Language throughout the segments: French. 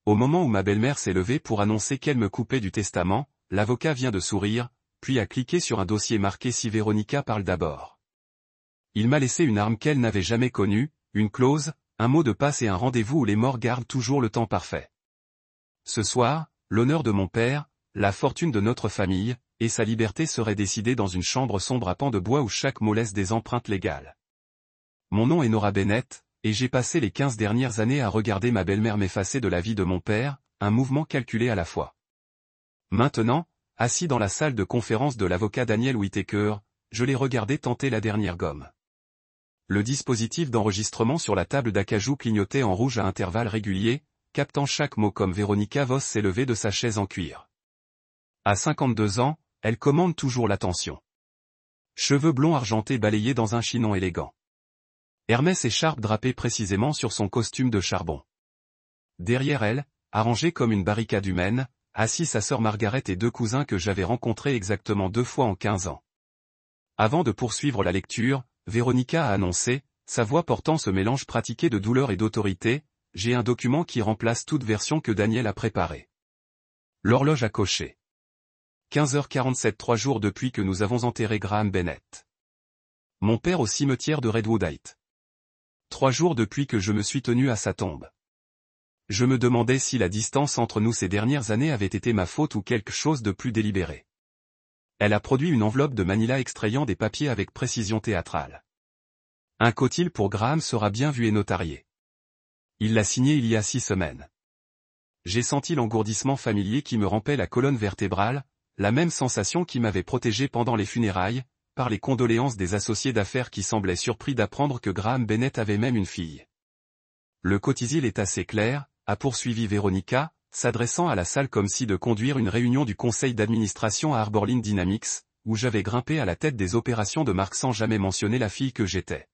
Au moment où ma belle-mère s'est levée pour annoncer qu'elle me coupait du testament, l'avocat vient de sourire, puis a cliqué sur un dossier marqué si Véronica parle d'abord. Il m'a laissé une arme qu'elle n'avait jamais connue, une clause, un mot de passe et un rendez-vous où les morts gardent toujours le temps parfait. Ce soir, l'honneur de mon père, la fortune de notre famille, et sa liberté seraient décidés dans une chambre sombre à pans de bois où chaque mot laisse des empreintes légales. Mon nom est Nora Bennett, et j'ai passé les 15 dernières années à regarder ma belle-mère m'effacer de la vie de mon père, un mouvement calculé à la fois. Maintenant, assis dans la salle de conférence de l'avocat Daniel Whittaker, je l'ai regardé tenter la dernière gomme. Le dispositif d'enregistrement sur la table d'acajou clignotait en rouge à intervalles réguliers, captant chaque mot comme Véronica Voss s'est levée de sa chaise en cuir. À 52 ans, elle commande toujours l'attention. Cheveux blonds argentés balayés dans un chinon élégant. Hermès écharpe drapée précisément sur son costume de charbon. Derrière elle, arrangée comme une barricade humaine, assis sa sœur Margaret et deux cousins que j'avais rencontrés exactement 2 fois en 15 ans. Avant de poursuivre la lecture, Véronica a annoncé, sa voix portant ce mélange pratiqué de douleur et d'autorité, « J'ai un document qui remplace toute version que Daniel a préparée. » L'horloge a coché. 15h47 3 jours depuis que nous avons enterré Graham Bennett. Mon père au cimetière de Redwoodite. 3 jours depuis que je me suis tenu à sa tombe. Je me demandais si la distance entre nous ces dernières années avait été ma faute ou quelque chose de plus délibéré. Elle a produit une enveloppe de Manila extrayant des papiers avec précision théâtrale. Un cotil pour Graham sera bien vu et notarié. Il l'a signé il y a 6 semaines. J'ai senti l'engourdissement familier qui me rampait la colonne vertébrale, la même sensation qui m'avait protégé pendant les funérailles, par les condoléances des associés d'affaires qui semblaient surpris d'apprendre que Graham Bennett avait même une fille. Le cotisil est assez clair, a poursuivi Véronica, s'adressant à la salle comme si de conduire une réunion du conseil d'administration à Arborline Dynamics, où j'avais grimpé à la tête des opérations de Marc sans jamais mentionner la fille que j'étais.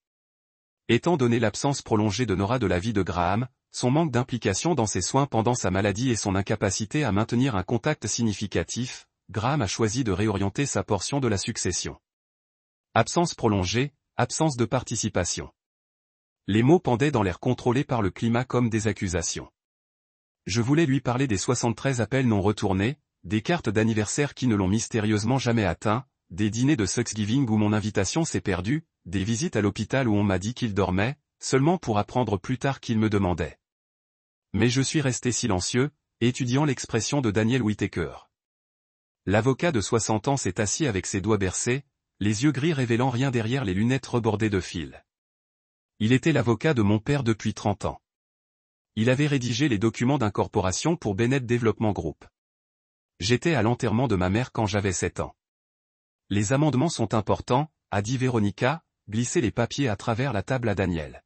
Étant donné l'absence prolongée de Nora de la vie de Graham, son manque d'implication dans ses soins pendant sa maladie et son incapacité à maintenir un contact significatif, Graham a choisi de réorienter sa portion de la succession. Absence prolongée, absence de participation. Les mots pendaient dans l'air contrôlé par le climat comme des accusations. Je voulais lui parler des 73 appels non retournés, des cartes d'anniversaire qui ne l'ont mystérieusement jamais atteint, des dîners de Thanksgiving où mon invitation s'est perdue, des visites à l'hôpital où on m'a dit qu'il dormait, seulement pour apprendre plus tard qu'il me demandait. Mais je suis resté silencieux, étudiant l'expression de Daniel Whittaker. L'avocat de 60 ans s'est assis avec ses doigts bercés, les yeux gris révélant rien derrière les lunettes rebordées de fil. Il était l'avocat de mon père depuis 30 ans. Il avait rédigé les documents d'incorporation pour Bennett Development Group. J'étais à l'enterrement de ma mère quand j'avais 7 ans. Les amendements sont importants, a dit Véronica, glisser les papiers à travers la table à Daniel.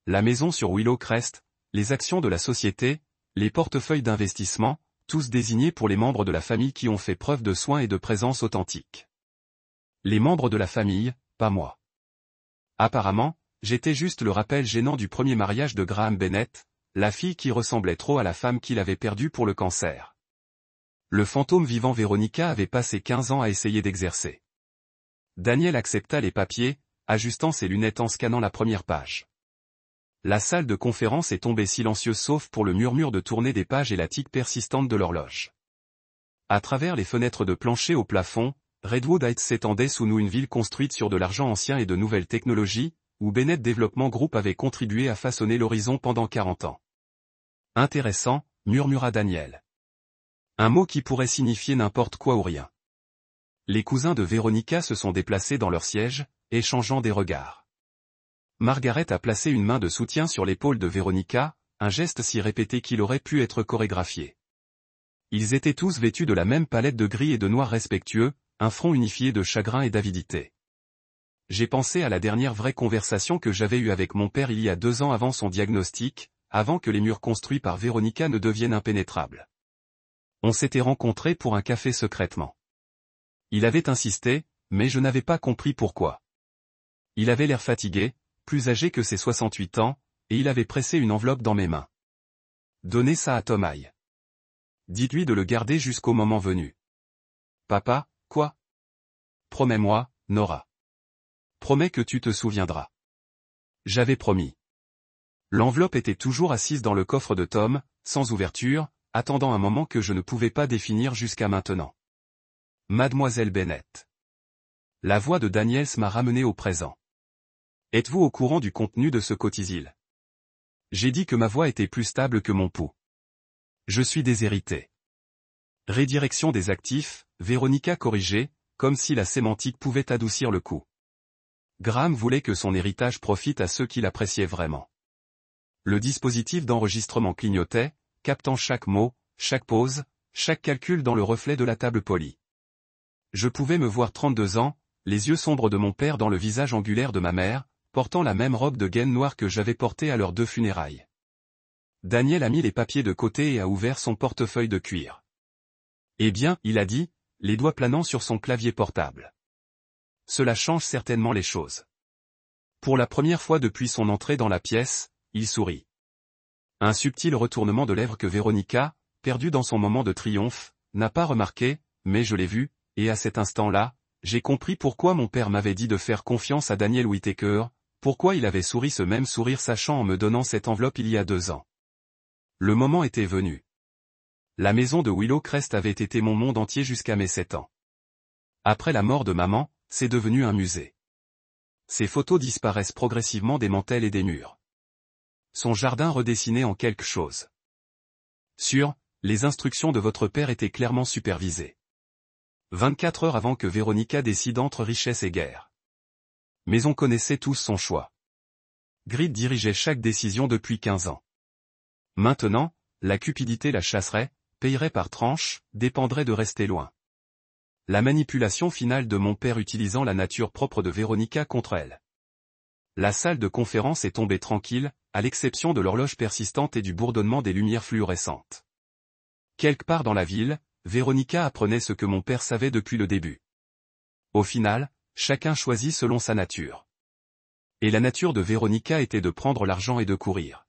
La maison sur Willow Crest, les actions de la société, les portefeuilles d'investissement, tous désignés pour les membres de la famille qui ont fait preuve de soin et de présence authentique. Les membres de la famille, pas moi. Apparemment, j'étais juste le rappel gênant du premier mariage de Graham Bennett, la fille qui ressemblait trop à la femme qu'il avait perdue pour le cancer. Le fantôme vivant Véronica avait passé 15 ans à essayer d'exercer. Daniel accepta les papiers, ajustant ses lunettes en scannant la première page. La salle de conférence est tombée silencieuse sauf pour le murmure de tournée des pages et la tique persistante de l'horloge. À travers les fenêtres de plancher au plafond, Redwood Heights s'étendait sous nous, une ville construite sur de l'argent ancien et de nouvelles technologies, où Bennett Development Group avait contribué à façonner l'horizon pendant 40 ans. Intéressant, murmura Daniel. Un mot qui pourrait signifier n'importe quoi ou rien. Les cousins de Véronica se sont déplacés dans leur siège, échangeant des regards. Margaret a placé une main de soutien sur l'épaule de Véronica, un geste si répété qu'il aurait pu être chorégraphié. Ils étaient tous vêtus de la même palette de gris et de noir respectueux, un front unifié de chagrin et d'avidité. J'ai pensé à la dernière vraie conversation que j'avais eue avec mon père il y a 2 ans avant son diagnostic, avant que les murs construits par Véronica ne deviennent impénétrables. On s'était rencontrés pour un café secrètement. Il avait insisté, mais je n'avais pas compris pourquoi. Il avait l'air fatigué, plus âgé que ses 68 ans, et il avait pressé une enveloppe dans mes mains. Donnez ça à Tomaï. Dites-lui de le garder jusqu'au moment venu. Papa, quoi? Promets-moi, Nora. Promets que tu te souviendras. J'avais promis. L'enveloppe était toujours assise dans le coffre de Tom, sans ouverture, attendant un moment que je ne pouvais pas définir jusqu'à maintenant. Mademoiselle Bennet. La voix de Daniels m'a ramené au présent. Êtes-vous au courant du contenu de ce cotisil? J'ai dit que ma voix était plus stable que mon pouls. Je suis déshérité. Rédirection des actifs, Véronica corrigeait, comme si la sémantique pouvait adoucir le coup. Graham voulait que son héritage profite à ceux qui l'appréciaient vraiment. Le dispositif d'enregistrement clignotait, captant chaque mot, chaque pause, chaque calcul dans le reflet de la table polie. Je pouvais me voir 32 ans, les yeux sombres de mon père dans le visage angulaire de ma mère, portant la même robe de gaine noire que j'avais portée à leurs 2 funérailles. Daniel a mis les papiers de côté et a ouvert son portefeuille de cuir. Eh bien, il a dit, les doigts planant sur son clavier portable. Cela change certainement les choses. Pour la première fois depuis son entrée dans la pièce, il sourit. Un subtil retournement de lèvres que Véronica, perdue dans son moment de triomphe, n'a pas remarqué, mais je l'ai vu, et à cet instant-là, j'ai compris pourquoi mon père m'avait dit de faire confiance à Daniel Whittaker, pourquoi il avait souri ce même sourire sachant en me donnant cette enveloppe il y a 2 ans. Le moment était venu. La maison de Willow Crest avait été mon monde entier jusqu'à mes 7 ans. Après la mort de maman, c'est devenu un musée. Ses photos disparaissent progressivement des mantels et des murs. Son jardin redessiné en quelque chose. Les instructions de votre père étaient clairement supervisées. 24 heures avant que Véronica décide entre richesse et guerre. Mais on connaissait tous son choix. Grid dirigeait chaque décision depuis 15 ans. Maintenant, la cupidité la chasserait, payerait par tranche, dépendrait de rester loin. La manipulation finale de mon père utilisant la nature propre de Véronica contre elle. La salle de conférence est tombée tranquille, à l'exception de l'horloge persistante et du bourdonnement des lumières fluorescentes. Quelque part dans la ville, Véronica apprenait ce que mon père savait depuis le début. Au final, chacun choisit selon sa nature. Et la nature de Véronica était de prendre l'argent et de courir.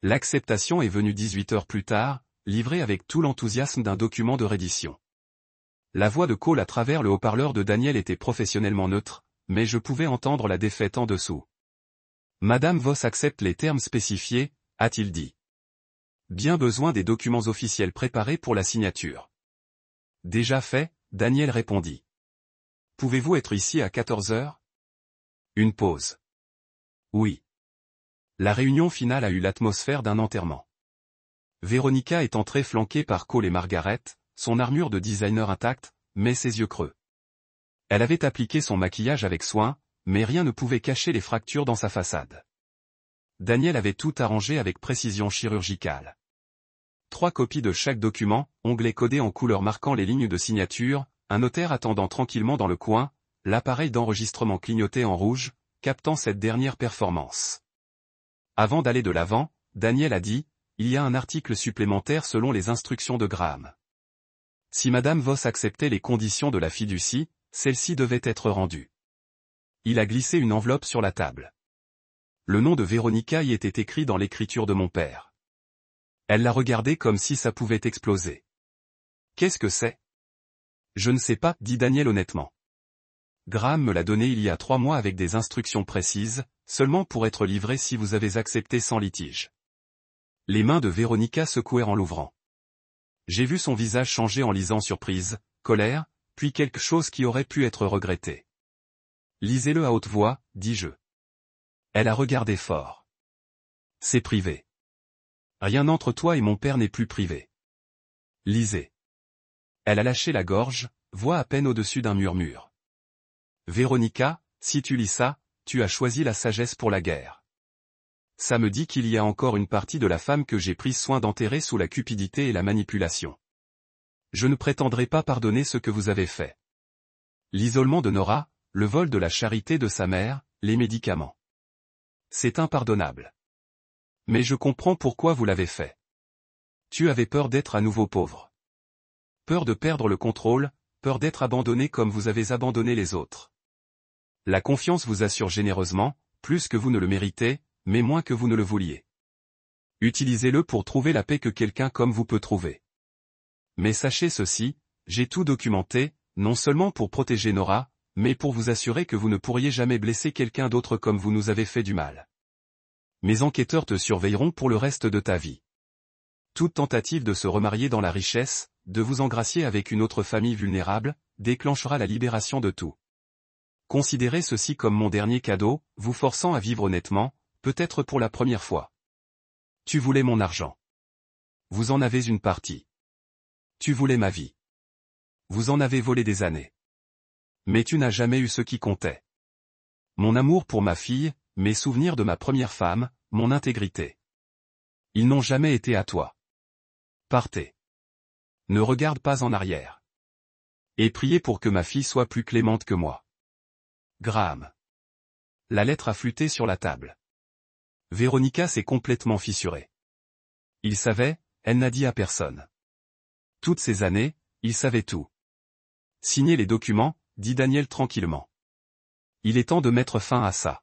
L'acceptation est venue 18 heures plus tard, livrée avec tout l'enthousiasme d'un document de reddition. La voix de Cole à travers le haut-parleur de Daniel était professionnellement neutre, mais je pouvais entendre la défaite en dessous. Madame Voss accepte les termes spécifiés, a-t-il dit. Bien besoin des documents officiels préparés pour la signature. Déjà fait, Daniel répondit. Pouvez-vous être ici à 14 heures? Une pause. Oui. La réunion finale a eu l'atmosphère d'un enterrement. Véronica est entrée flanquée par Cole et Margaret, son armure de designer intacte, mais ses yeux creux. Elle avait appliqué son maquillage avec soin, mais rien ne pouvait cacher les fractures dans sa façade. Daniel avait tout arrangé avec précision chirurgicale. 3 copies de chaque document, onglets codés en couleur marquant les lignes de signature, un notaire attendant tranquillement dans le coin, l'appareil d'enregistrement clignotait en rouge, captant cette dernière performance. Avant d'aller de l'avant, Daniel a dit, il y a un article supplémentaire selon les instructions de Graham. Si Madame Voss acceptait les conditions de la fiducie, celle-ci devait être rendue. Il a glissé une enveloppe sur la table. Le nom de Véronica y était écrit dans l'écriture de mon père. Elle l'a regardé comme si ça pouvait exploser. Qu'est-ce que c'est? Je ne sais pas, dit Daniel honnêtement. Graham me l'a donné il y a 3 mois avec des instructions précises, seulement pour être livré si vous avez accepté sans litige. Les mains de Véronica secouèrent en l'ouvrant. J'ai vu son visage changer en lisant surprise, colère, puis quelque chose qui aurait pu être regretté. Lisez-le à haute voix, dis-je. Elle a regardé fort. C'est privé. Rien entre toi et mon père n'est plus privé. Lisez. Elle a lâché la gorge, voix à peine au-dessus d'un murmure. Véronica, si tu lis ça, tu as choisi la sagesse pour la guerre. Ça me dit qu'il y a encore une partie de la femme que j'ai pris soin d'enterrer sous la cupidité et la manipulation. Je ne prétendrai pas pardonner ce que vous avez fait. L'isolement de Nora, le vol de la charité de sa mère, les médicaments. C'est impardonnable. Mais je comprends pourquoi vous l'avez fait. Tu avais peur d'être à nouveau pauvre. Peur de perdre le contrôle, peur d'être abandonné comme vous avez abandonné les autres. La confiance vous assure généreusement, plus que vous ne le méritez, mais moins que vous ne le vouliez. Utilisez-le pour trouver la paix que quelqu'un comme vous peut trouver. Mais sachez ceci, j'ai tout documenté, non seulement pour protéger Nora, mais pour vous assurer que vous ne pourriez jamais blesser quelqu'un d'autre comme vous nous avez fait du mal. Mes enquêteurs te surveilleront pour le reste de ta vie. Toute tentative de se remarier dans la richesse, de vous engracier avec une autre famille vulnérable, déclenchera la libération de tout. Considérez ceci comme mon dernier cadeau, vous forçant à vivre honnêtement, peut-être pour la première fois. Tu voulais mon argent. Vous en avez une partie. Tu voulais ma vie. Vous en avez volé des années. Mais tu n'as jamais eu ce qui comptait. Mon amour pour ma fille, mes souvenirs de ma première femme, mon intégrité. Ils n'ont jamais été à toi. Partez. Ne regarde pas en arrière. Et priez pour que ma fille soit plus clémente que moi. Graham. La lettre a flûté sur la table. Véronica s'est complètement fissurée. Il savait, elle n'a dit à personne. Toutes ces années, il savait tout. Signez les documents, dit Daniel tranquillement. Il est temps de mettre fin à ça.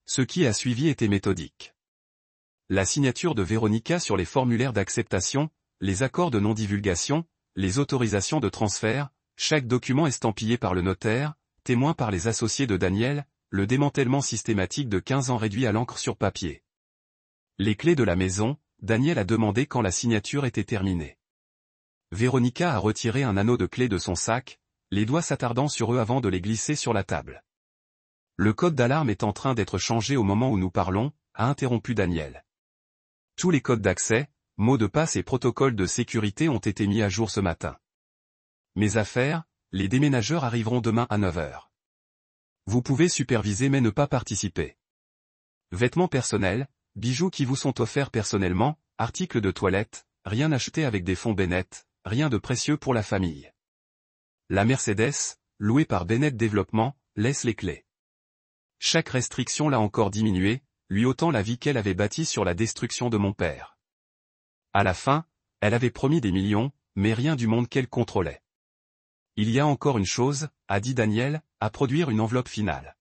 Ce qui a suivi était méthodique. La signature de Véronica sur les formulaires d'acceptation, les accords de non-divulgation, les autorisations de transfert, chaque document estampillé par le notaire, témoin par les associés de Daniel, le démantèlement systématique de 15 ans réduit à l'encre sur papier. Les clés de la maison, Daniel a demandé quand la signature était terminée. Véronica a retiré un anneau de clé de son sac, les doigts s'attardant sur eux avant de les glisser sur la table. Le code d'alarme est en train d'être changé au moment où nous parlons, a interrompu Daniel. Tous les codes d'accès, mots de passe et protocoles de sécurité ont été mis à jour ce matin. Mes affaires, les déménageurs arriveront demain à 9 h. Vous pouvez superviser mais ne pas participer. Vêtements personnels, bijoux qui vous sont offerts personnellement, articles de toilette, rien acheté avec des fonds Bennett, rien de précieux pour la famille. La Mercedes, louée par Bennett Développement, laisse les clés. Chaque restriction l'a encore diminué, lui ôtant la vie qu'elle avait bâtie sur la destruction de mon père. À la fin, elle avait promis des millions, mais rien du monde qu'elle contrôlait. Il y a encore une chose, a dit Daniel, à produire une enveloppe finale.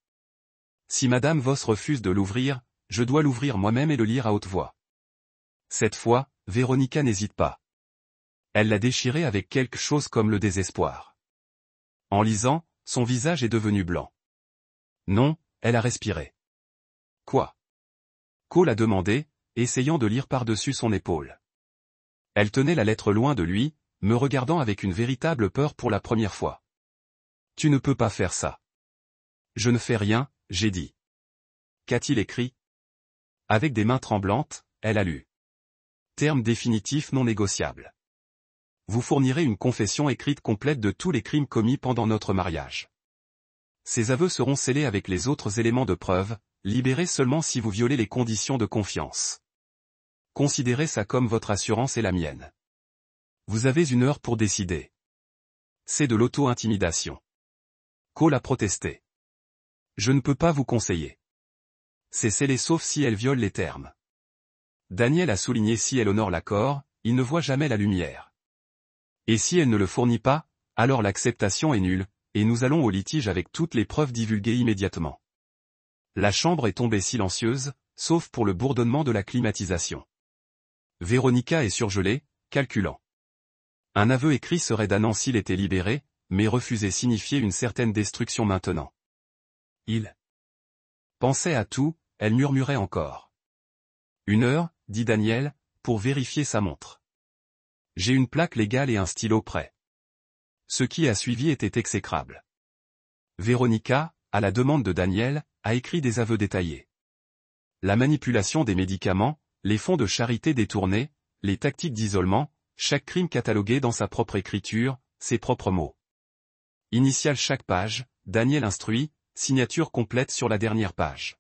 Si Madame Voss refuse de l'ouvrir, je dois l'ouvrir moi-même et le lire à haute voix. Cette fois, Véronica n'hésite pas. Elle l'a déchiré avec quelque chose comme le désespoir. En lisant, son visage est devenu blanc. Non, elle a respiré. Quoi? Cole a demandé, essayant de lire par-dessus son épaule. Elle tenait la lettre loin de lui, me regardant avec une véritable peur pour la première fois. Tu ne peux pas faire ça. Je ne fais rien, j'ai dit. Qu'a-t-il écrit? Avec des mains tremblantes, elle a lu. Terme définitif non négociable. Vous fournirez une confession écrite complète de tous les crimes commis pendant notre mariage. Ces aveux seront scellés avec les autres éléments de preuve, libérés seulement si vous violez les conditions de confiance. Considérez ça comme votre assurance et la mienne. Vous avez 1 heure pour décider. C'est de l'auto-intimidation. Cole a protesté. Je ne peux pas vous conseiller. C'est scellé sauf si elle viole les termes. Daniel a souligné si elle honore l'accord, il ne voit jamais la lumière. Et si elle ne le fournit pas, alors l'acceptation est nulle, et nous allons au litige avec toutes les preuves divulguées immédiatement. La chambre est tombée silencieuse, sauf pour le bourdonnement de la climatisation. Véronica est surgelée, calculant. Un aveu écrit serait damnant s'il était libéré, mais refuser signifiait une certaine destruction maintenant. Il pensait à tout, elle murmurait encore. 1 heure, dit Daniel, pour vérifier sa montre. J'ai une plaque légale et un stylo prêt. Ce qui a suivi était exécrable. Véronica, à la demande de Daniel, a écrit des aveux détaillés. La manipulation des médicaments, les fonds de charité détournés, les tactiques d'isolement, chaque crime catalogué dans sa propre écriture, ses propres mots. Initiale chaque page, Daniel instruit, signature complète sur la dernière page.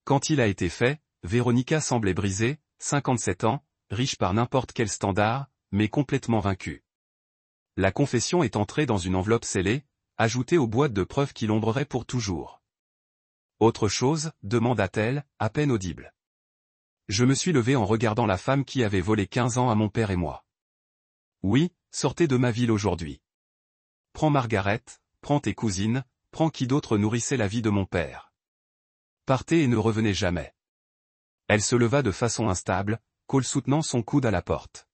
Quand il a été fait, Véronica semblait brisée, 57 ans, riche par n'importe quel standard, mais complètement vaincue. La confession est entrée dans une enveloppe scellée, ajoutée aux boîtes de preuves qui l'ombreraient pour toujours. Autre chose, demanda-t-elle, à peine audible. Je me suis levé en regardant la femme qui avait volé 15 ans à mon père et moi. Oui, sortez de ma ville aujourd'hui. Prends Margaret, prends tes cousines, prends qui d'autre nourrissait la vie de mon père. Partez et ne revenez jamais. Elle se leva de façon instable, Cole soutenant son coude à la porte.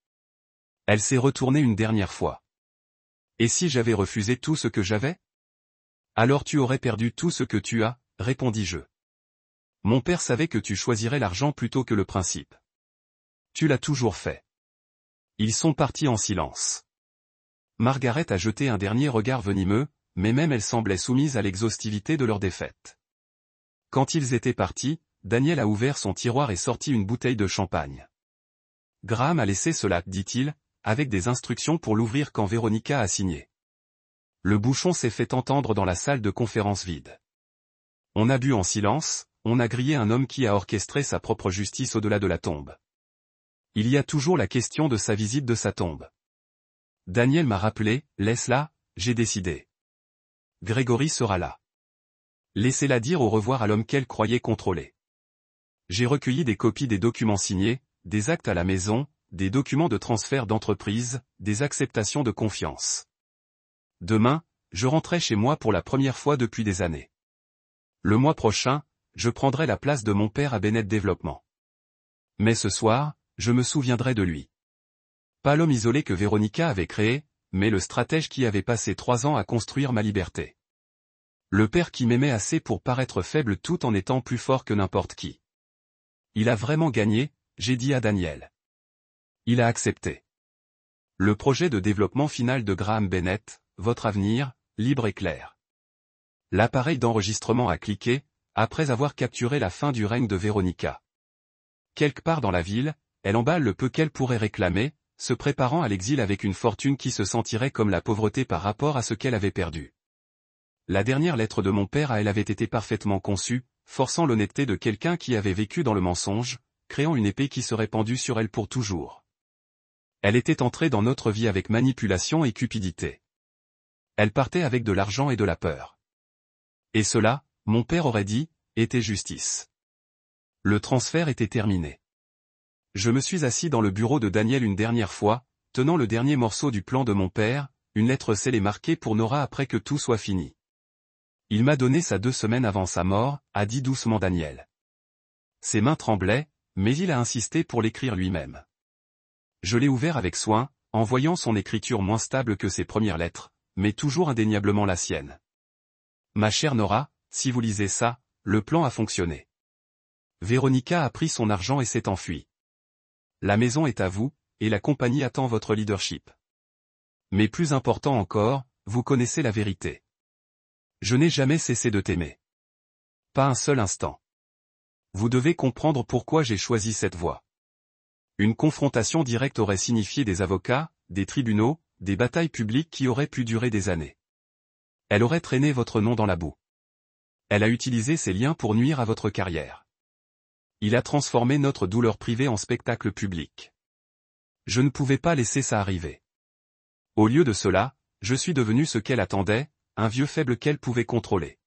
Elle s'est retournée une dernière fois. Et si j'avais refusé tout ce que j'avais? Alors tu aurais perdu tout ce que tu as, répondis-je. Mon père savait que tu choisirais l'argent plutôt que le principe. Tu l'as toujours fait. Ils sont partis en silence. Margaret a jeté un dernier regard venimeux, mais même elle semblait soumise à l'exhaustivité de leur défaite. Quand ils étaient partis, Daniel a ouvert son tiroir et sorti une bouteille de champagne. Graham a laissé cela, dit-il, avec des instructions pour l'ouvrir quand Véronica a signé. Le bouchon s'est fait entendre dans la salle de conférence vide. On a bu en silence, on a grillé un homme qui a orchestré sa propre justice au-delà de la tombe. Il y a toujours la question de sa visite de sa tombe. Daniel m'a rappelé, laisse-la, j'ai décidé. Grégory sera là. Laissez-la dire au revoir à l'homme qu'elle croyait contrôler. J'ai recueilli des copies des documents signés, des actes à la maison, des documents de transfert d'entreprise, des acceptations de confiance. Demain, je rentrais chez moi pour la première fois depuis des années. Le mois prochain, je prendrai la place de mon père à Bennett Développement. Mais ce soir, je me souviendrai de lui. Pas l'homme isolé que Véronica avait créé, mais le stratège qui avait passé 3 ans à construire ma liberté. Le père qui m'aimait assez pour paraître faible tout en étant plus fort que n'importe qui. Il a vraiment gagné, j'ai dit à Daniel. Il a accepté. Le projet de développement final de Graham Bennett, votre avenir, libre et clair. L'appareil d'enregistrement a cliqué, après avoir capturé la fin du règne de Véronica. Quelque part dans la ville, elle emballe le peu qu'elle pourrait réclamer, se préparant à l'exil avec une fortune qui se sentirait comme la pauvreté par rapport à ce qu'elle avait perdu. La dernière lettre de mon père à elle avait été parfaitement conçue, forçant l'honnêteté de quelqu'un qui avait vécu dans le mensonge, créant une épée qui serait pendue sur elle pour toujours. Elle était entrée dans notre vie avec manipulation et cupidité. Elle partait avec de l'argent et de la peur. Et cela, mon père aurait dit, était justice. Le transfert était terminé. Je me suis assis dans le bureau de Daniel une dernière fois, tenant le dernier morceau du plan de mon père, une lettre scellée marquée pour Nora après que tout soit fini. Il m'a donné ça 2 semaines avant sa mort, a dit doucement Daniel. Ses mains tremblaient, mais il a insisté pour l'écrire lui-même. Je l'ai ouvert avec soin, en voyant son écriture moins stable que ses premières lettres, mais toujours indéniablement la sienne. Ma chère Nora, si vous lisez ça, le plan a fonctionné. Véronica a pris son argent et s'est enfuie. La maison est à vous, et la compagnie attend votre leadership. Mais plus important encore, vous connaissez la vérité. Je n'ai jamais cessé de t'aimer. Pas un seul instant. Vous devez comprendre pourquoi j'ai choisi cette voie. Une confrontation directe aurait signifié des avocats, des tribunaux, des batailles publiques qui auraient pu durer des années. Elle aurait traîné votre nom dans la boue. Elle a utilisé ses liens pour nuire à votre carrière. Il a transformé notre douleur privée en spectacle public. Je ne pouvais pas laisser ça arriver. Au lieu de cela, je suis devenu ce qu'elle attendait, un vieux faible qu'elle pouvait contrôler.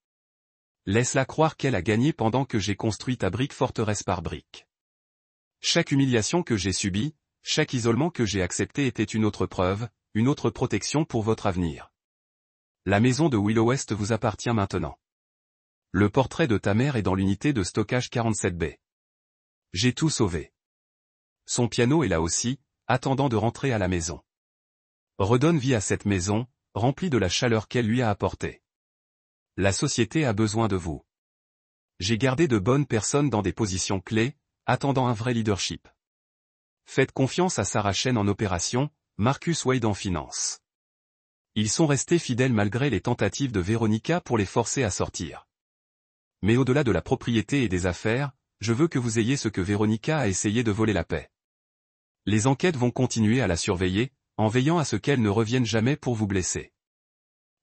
Laisse-la croire qu'elle a gagné pendant que j'ai construit ta brique forteresse par brique. Chaque humiliation que j'ai subie, chaque isolement que j'ai accepté était une autre preuve, une autre protection pour votre avenir. La maison de Willow West vous appartient maintenant. Le portrait de ta mère est dans l'unité de stockage 47B. J'ai tout sauvé. Son piano est là aussi, attendant de rentrer à la maison. Redonne vie à cette maison, remplie de la chaleur qu'elle lui a apportée. La société a besoin de vous. J'ai gardé de bonnes personnes dans des positions clés, attendant un vrai leadership. Faites confiance à Sarah Chen en opération, Marcus Wade en finance. Ils sont restés fidèles malgré les tentatives de Véronica pour les forcer à sortir. Mais au-delà de la propriété et des affaires, je veux que vous ayez ce que Véronica a essayé de voler la paix. Les enquêtes vont continuer à la surveiller, en veillant à ce qu'elle ne revienne jamais pour vous blesser.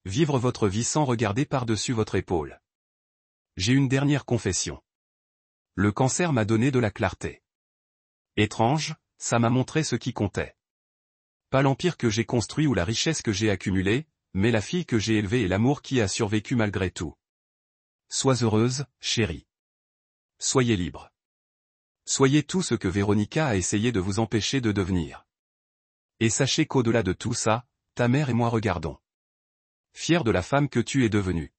Vivre votre vie sans regarder par-dessus votre épaule. J'ai une dernière confession. Le cancer m'a donné de la clarté. Étrange, ça m'a montré ce qui comptait. Pas l'empire que j'ai construit ou la richesse que j'ai accumulée, mais la fille que j'ai élevée et l'amour qui a survécu malgré tout. Sois heureuse, chérie. Soyez libre. Soyez tout ce que Véronica a essayé de vous empêcher de devenir. Et sachez qu'au-delà de tout ça, ta mère et moi regardons. Fier de la femme que tu es devenue.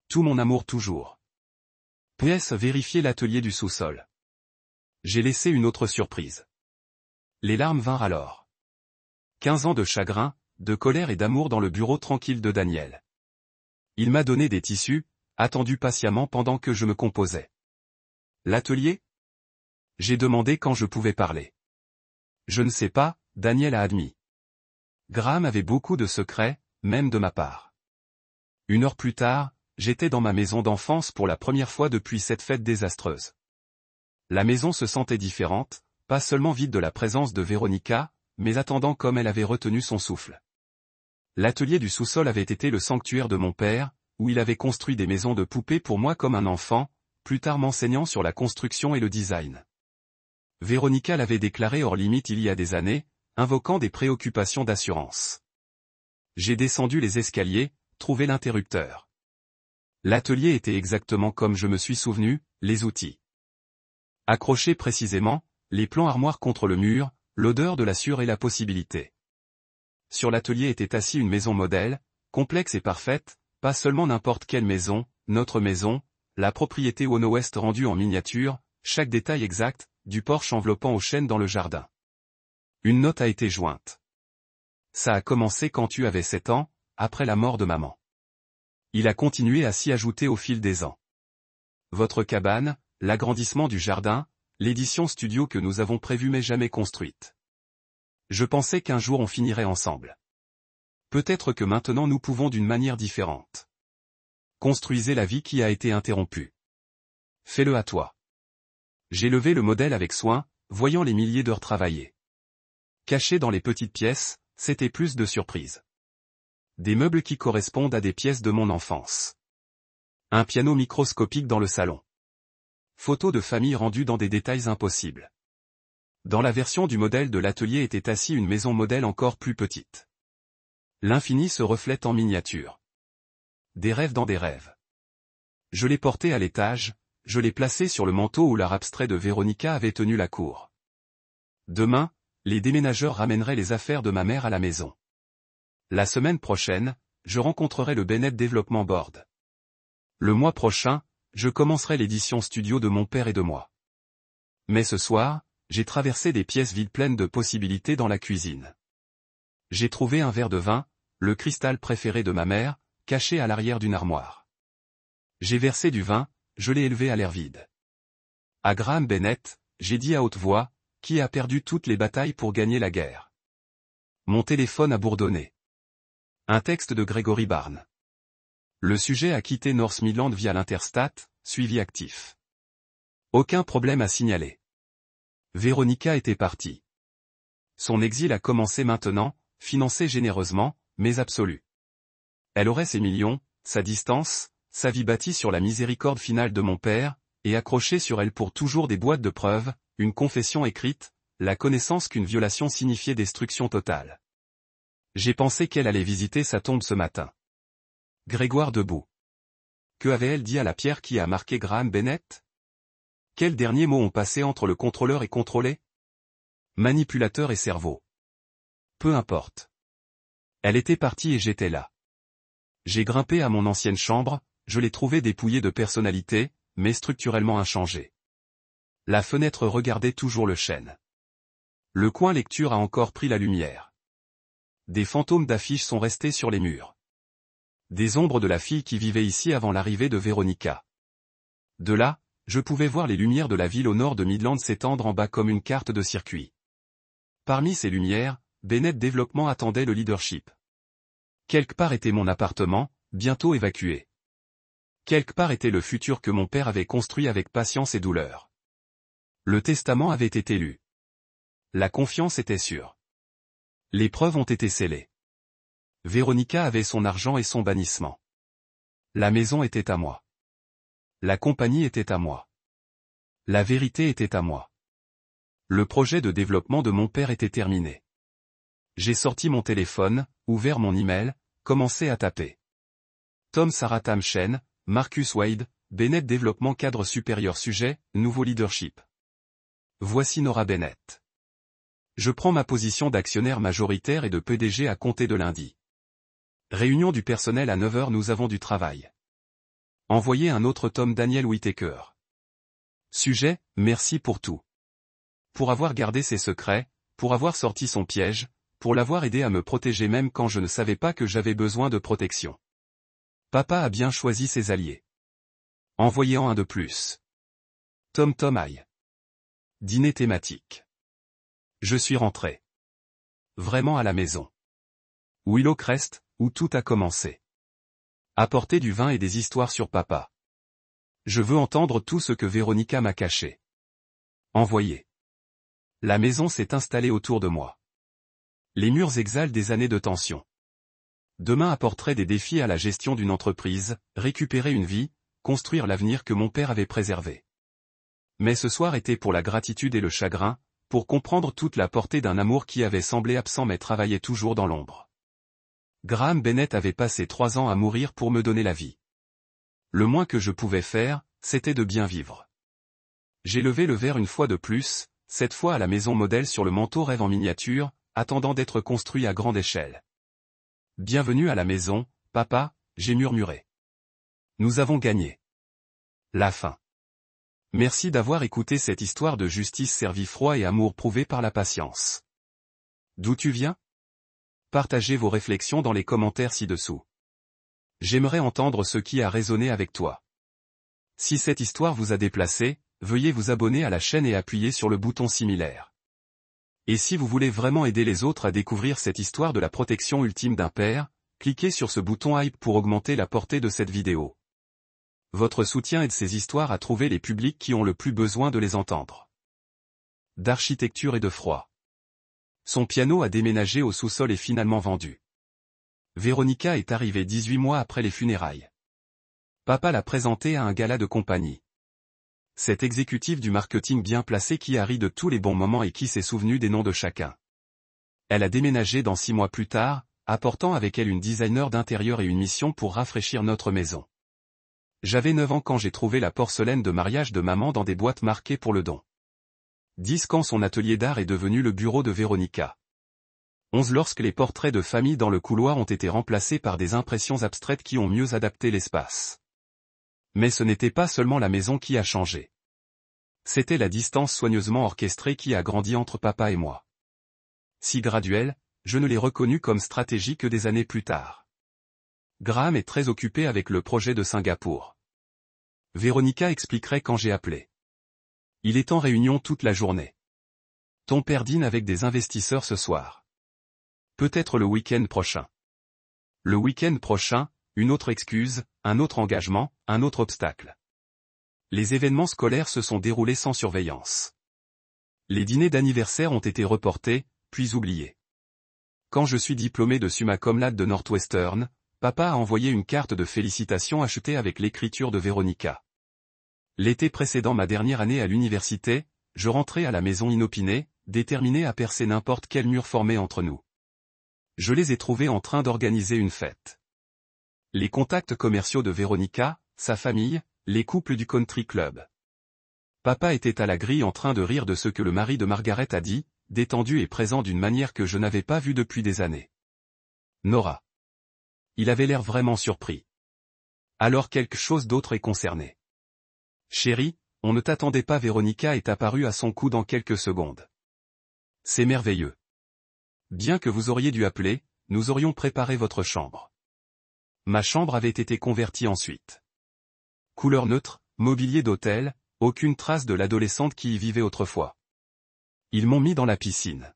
Tout mon amour toujours. PS vérifier l'atelier du sous-sol. J'ai laissé une autre surprise. Les larmes vinrent alors. 15 ans de chagrin, de colère et d'amour dans le bureau tranquille de Daniel. Il m'a donné des tissus, attendu patiemment pendant que je me composais. L'atelier? J'ai demandé quand je pouvais parler. Je ne sais pas, Daniel a admis. Graham avait beaucoup de secrets, même de ma part. 1 heure plus tard, j'étais dans ma maison d'enfance pour la première fois depuis cette fête désastreuse. La maison se sentait différente, pas seulement vide de la présence de Véronica, mais attendant comme elle avait retenu son souffle. L'atelier du sous-sol avait été le sanctuaire de mon père, où il avait construit des maisons de poupées pour moi comme un enfant, plus tard m'enseignant sur la construction et le design. Véronica l'avait déclaré hors limite il y a des années, invoquant des préoccupations d'assurance. J'ai descendu les escaliers, trouvé l'interrupteur. L'atelier était exactement comme je me suis souvenu, les outils. Accrochés précisément, les plans armoires contre le mur, l'odeur de la sueur et la possibilité. Sur l'atelier était assis une maison modèle, complexe et parfaite, pas seulement n'importe quelle maison, notre maison, la propriété au nord-ouest rendue en miniature, chaque détail exact, du porche enveloppant au chêne dans le jardin. Une note a été jointe. Ça a commencé quand tu avais 7 ans, après la mort de maman. Il a continué à s'y ajouter au fil des ans. Votre cabane, l'agrandissement du jardin, l'édition studio que nous avons prévue mais jamais construite. Je pensais qu'un jour on finirait ensemble. Peut-être que maintenant nous pouvons d'une manière différente. Construisez la vie qui a été interrompue. Fais-le à toi. J'ai levé le modèle avec soin, voyant les milliers d'heures travaillées. Cachés dans les petites pièces, c'était plus de surprise. Des meubles qui correspondent à des pièces de mon enfance. Un piano microscopique dans le salon. Photos de famille rendues dans des détails impossibles. Dans la version du modèle de l'atelier était assis une maison modèle encore plus petite. L'infini se reflète en miniature. Des rêves dans des rêves. Je l'ai porté à l'étage, je l'ai placé sur le manteau où l'art abstrait de Véronica avait tenu la cour. Demain, les déménageurs ramèneraient les affaires de ma mère à la maison. La semaine prochaine, je rencontrerai le Bennett Development Board. Le mois prochain, je commencerai l'édition studio de mon père et de moi. Mais ce soir, j'ai traversé des pièces vides pleines de possibilités dans la cuisine. J'ai trouvé un verre de vin, le cristal préféré de ma mère, caché à l'arrière d'une armoire. J'ai versé du vin, je l'ai élevé à l'air vide. À Graham Bennett, j'ai dit à haute voix, qui a perdu toutes les batailles pour gagner la guerre. Mon téléphone a bourdonné. Un texte de Gregory Barnes. Le sujet a quitté North Midland via l'Interstat, suivi actif. Aucun problème à signaler. Véronica était partie. Son exil a commencé maintenant, financé généreusement, mais absolu. Elle aurait ses millions, sa distance, sa vie bâtie sur la miséricorde finale de mon père, et accrochée sur elle pour toujours des boîtes de preuves, une confession écrite, la connaissance qu'une violation signifiait destruction totale. J'ai pensé qu'elle allait visiter sa tombe ce matin. Grégoire debout. Que avait-elle dit à la pierre qui a marqué Graham Bennett? Quels derniers mots ont passé entre le contrôleur et contrôlé? Manipulateur et cerveau. Peu importe. Elle était partie et j'étais là. J'ai grimpé à mon ancienne chambre, je l'ai trouvée dépouillée de personnalité, mais structurellement inchangée. La fenêtre regardait toujours le chêne. Le coin lecture a encore pris la lumière. Des fantômes d'affiches sont restés sur les murs. Des ombres de la fille qui vivait ici avant l'arrivée de Véronica. De là, je pouvais voir les lumières de la ville au nord de Midland s'étendre en bas comme une carte de circuit. Parmi ces lumières, Bennett Développement attendait le leadership. Quelque part était mon appartement, bientôt évacué. Quelque part était le futur que mon père avait construit avec patience et douleur. Le testament avait été lu. La confiance était sûre. Les preuves ont été scellées. Véronica avait son argent et son bannissement. La maison était à moi. La compagnie était à moi. La vérité était à moi. Le projet de développement de mon père était terminé. J'ai sorti mon téléphone, ouvert mon email, commencé à taper. Tom Saratam Chen, Marcus Wade, Bennett Développement Cadre Supérieur Sujet, Nouveau Leadership. Voici Nora Bennett. Je prends ma position d'actionnaire majoritaire et de PDG à compter de lundi. Réunion du personnel à 9h. Nous avons du travail. Envoyez un autre Tom Daniel Whittaker. Sujet, merci pour tout. Pour avoir gardé ses secrets, pour avoir sorti son piège, pour l'avoir aidé à me protéger même quand je ne savais pas que j'avais besoin de protection. Papa a bien choisi ses alliés. Envoyez-en un de plus. Tom Tom aïe. Dîner thématique. Je suis rentré. Vraiment à la maison. Willow Crest, où tout a commencé. Apporter du vin et des histoires sur papa. Je veux entendre tout ce que Véronica m'a caché. Envoyé. La maison s'est installée autour de moi. Les murs exhalent des années de tension. Demain apporterait des défis à la gestion d'une entreprise, récupérer une vie, construire l'avenir que mon père avait préservé. Mais ce soir était pour la gratitude et le chagrin, pour comprendre toute la portée d'un amour qui avait semblé absent mais travaillait toujours dans l'ombre. Graham Bennett avait passé 3 ans à mourir pour me donner la vie. Le moins que je pouvais faire, c'était de bien vivre. J'ai levé le verre une fois de plus, cette fois à la maison modèle sur le manteau rêve en miniature, attendant d'être construit à grande échelle. Bienvenue à la maison, papa, j'ai murmuré. Nous avons gagné. La fin. Merci d'avoir écouté cette histoire de justice servie froid et amour prouvé par la patience. D'où tu viens? Partagez vos réflexions dans les commentaires ci-dessous. J'aimerais entendre ce qui a résonné avec toi. Si cette histoire vous a déplacé, veuillez vous abonner à la chaîne et appuyer sur le bouton similaire. Et si vous voulez vraiment aider les autres à découvrir cette histoire de la protection ultime d'un père, cliquez sur ce bouton hype pour augmenter la portée de cette vidéo. Votre soutien aide ces histoires à trouver les publics qui ont le plus besoin de les entendre. D'architecture et de froid. Son piano a déménagé au sous-sol et finalement vendu. Véronica est arrivée 18 mois après les funérailles. Papa l'a présentée à un gala de compagnie. Cet exécutif du marketing bien placé qui a ri de tous les bons moments et qui s'est souvenu des noms de chacun. Elle a déménagé dans 6 mois plus tard, apportant avec elle une designer d'intérieur et une mission pour rafraîchir notre maison. J'avais 9 ans quand j'ai trouvé la porcelaine de mariage de maman dans des boîtes marquées pour le don. 10 quand son atelier d'art est devenu le bureau de Véronica. 11 lorsque les portraits de famille dans le couloir ont été remplacés par des impressions abstraites qui ont mieux adapté l'espace. Mais ce n'était pas seulement la maison qui a changé. C'était la distance soigneusement orchestrée qui a grandi entre papa et moi. Si graduelle, je ne l'ai reconnue comme stratégie que des années plus tard. Graham est très occupé avec le projet de Singapour. Véronica expliquerait quand j'ai appelé. Il est en réunion toute la journée. Ton père dîne avec des investisseurs ce soir. Peut-être le week-end prochain. Le week-end prochain, une autre excuse, un autre engagement, un autre obstacle. Les événements scolaires se sont déroulés sans surveillance. Les dîners d'anniversaire ont été reportés, puis oubliés. Quand je suis diplômé de summa cum laude de Northwestern, papa a envoyé une carte de félicitations achetée avec l'écriture de Véronica. L'été précédant ma dernière année à l'université, je rentrais à la maison inopinée, déterminé à percer n'importe quel mur formé entre nous. Je les ai trouvés en train d'organiser une fête. Les contacts commerciaux de Véronica, sa famille, les couples du country club. Papa était à la grille en train de rire de ce que le mari de Margaret a dit, détendu et présent d'une manière que je n'avais pas vue depuis des années. Nora. Il avait l'air vraiment surpris. Alors quelque chose d'autre est concerné. Chérie, on ne t'attendait pas. Véronica est apparue à son cou dans quelques secondes. C'est merveilleux. Bien que vous auriez dû appeler, nous aurions préparé votre chambre. Ma chambre avait été convertie ensuite. Couleur neutre, mobilier d'hôtel, aucune trace de l'adolescente qui y vivait autrefois. Ils m'ont mis dans la piscine.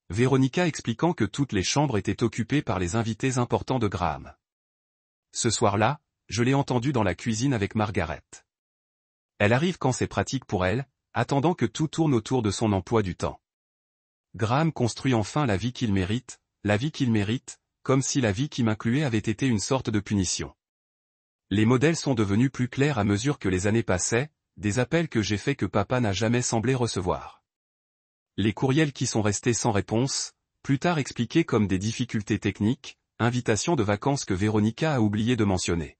Véronica expliquant que toutes les chambres étaient occupées par les invités importants de Graham. Ce soir-là, je l'ai entendue dans la cuisine avec Margaret. Elle arrive quand c'est pratique pour elle, attendant que tout tourne autour de son emploi du temps. Graham construit enfin la vie qu'il mérite, comme si la vie qui m'incluait avait été une sorte de punition. Les modèles sont devenus plus clairs à mesure que les années passaient, des appels que j'ai faits que papa n'a jamais semblé recevoir. Les courriels qui sont restés sans réponse, plus tard expliqués comme des difficultés techniques, invitations de vacances que Véronica a oublié de mentionner.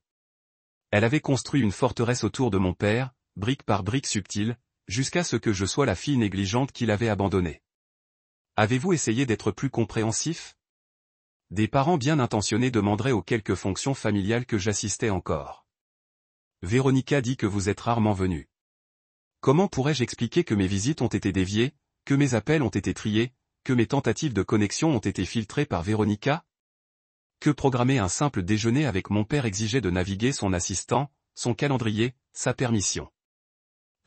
Elle avait construit une forteresse autour de mon père, brique par brique subtile, jusqu'à ce que je sois la fille négligente qu'il avait abandonnée. Avez-vous essayé d'être plus compréhensif? Des parents bien intentionnés demanderaient aux quelques fonctions familiales que j'assistais encore. Véronica dit que vous êtes rarement venu. Comment pourrais-je expliquer que mes visites ont été déviées, que mes appels ont été triés, que mes tentatives de connexion ont été filtrées par Véronica? Que programmer un simple déjeuner avec mon père exigeait de naviguer son assistant, son calendrier, sa permission.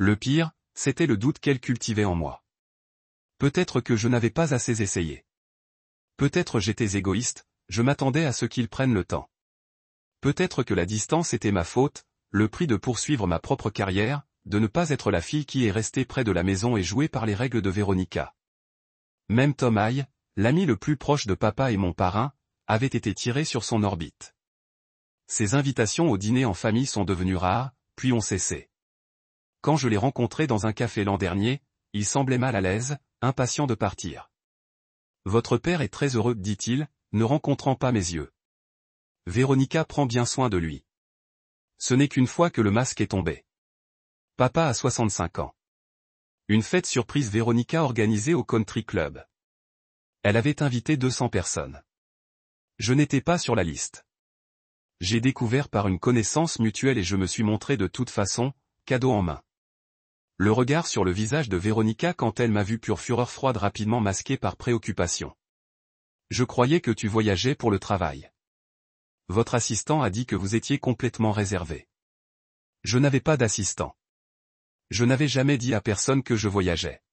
Le pire, c'était le doute qu'elle cultivait en moi. Peut-être que je n'avais pas assez essayé. Peut-être j'étais égoïste, je m'attendais à ce qu'ils prennent le temps. Peut-être que la distance était ma faute, le prix de poursuivre ma propre carrière, de ne pas être la fille qui est restée près de la maison et jouée par les règles de Véronica. Même Tom Haye, l'ami le plus proche de papa et mon parrain, avait été tiré sur son orbite. Ses invitations au dîner en famille sont devenues rares, puis ont cessé. Quand je l'ai rencontré dans un café l'an dernier, il semblait mal à l'aise, impatient de partir. « Votre père est très heureux, dit-il, ne rencontrant pas mes yeux. Véronica prend bien soin de lui. Ce n'est qu'une fois que le masque est tombé. Papa a 65 ans. Une fête surprise Véronica organisée au Country Club. Elle avait invité 200 personnes. Je n'étais pas sur la liste. J'ai découvert par une connaissance mutuelle et je me suis montré de toute façon, cadeau en main. Le regard sur le visage de Véronica quand elle m'a vu pure fureur froide rapidement masquée par préoccupation. Je croyais que tu voyageais pour le travail. Votre assistant a dit que vous étiez complètement réservé. Je n'avais pas d'assistant. Je n'avais jamais dit à personne que je voyageais.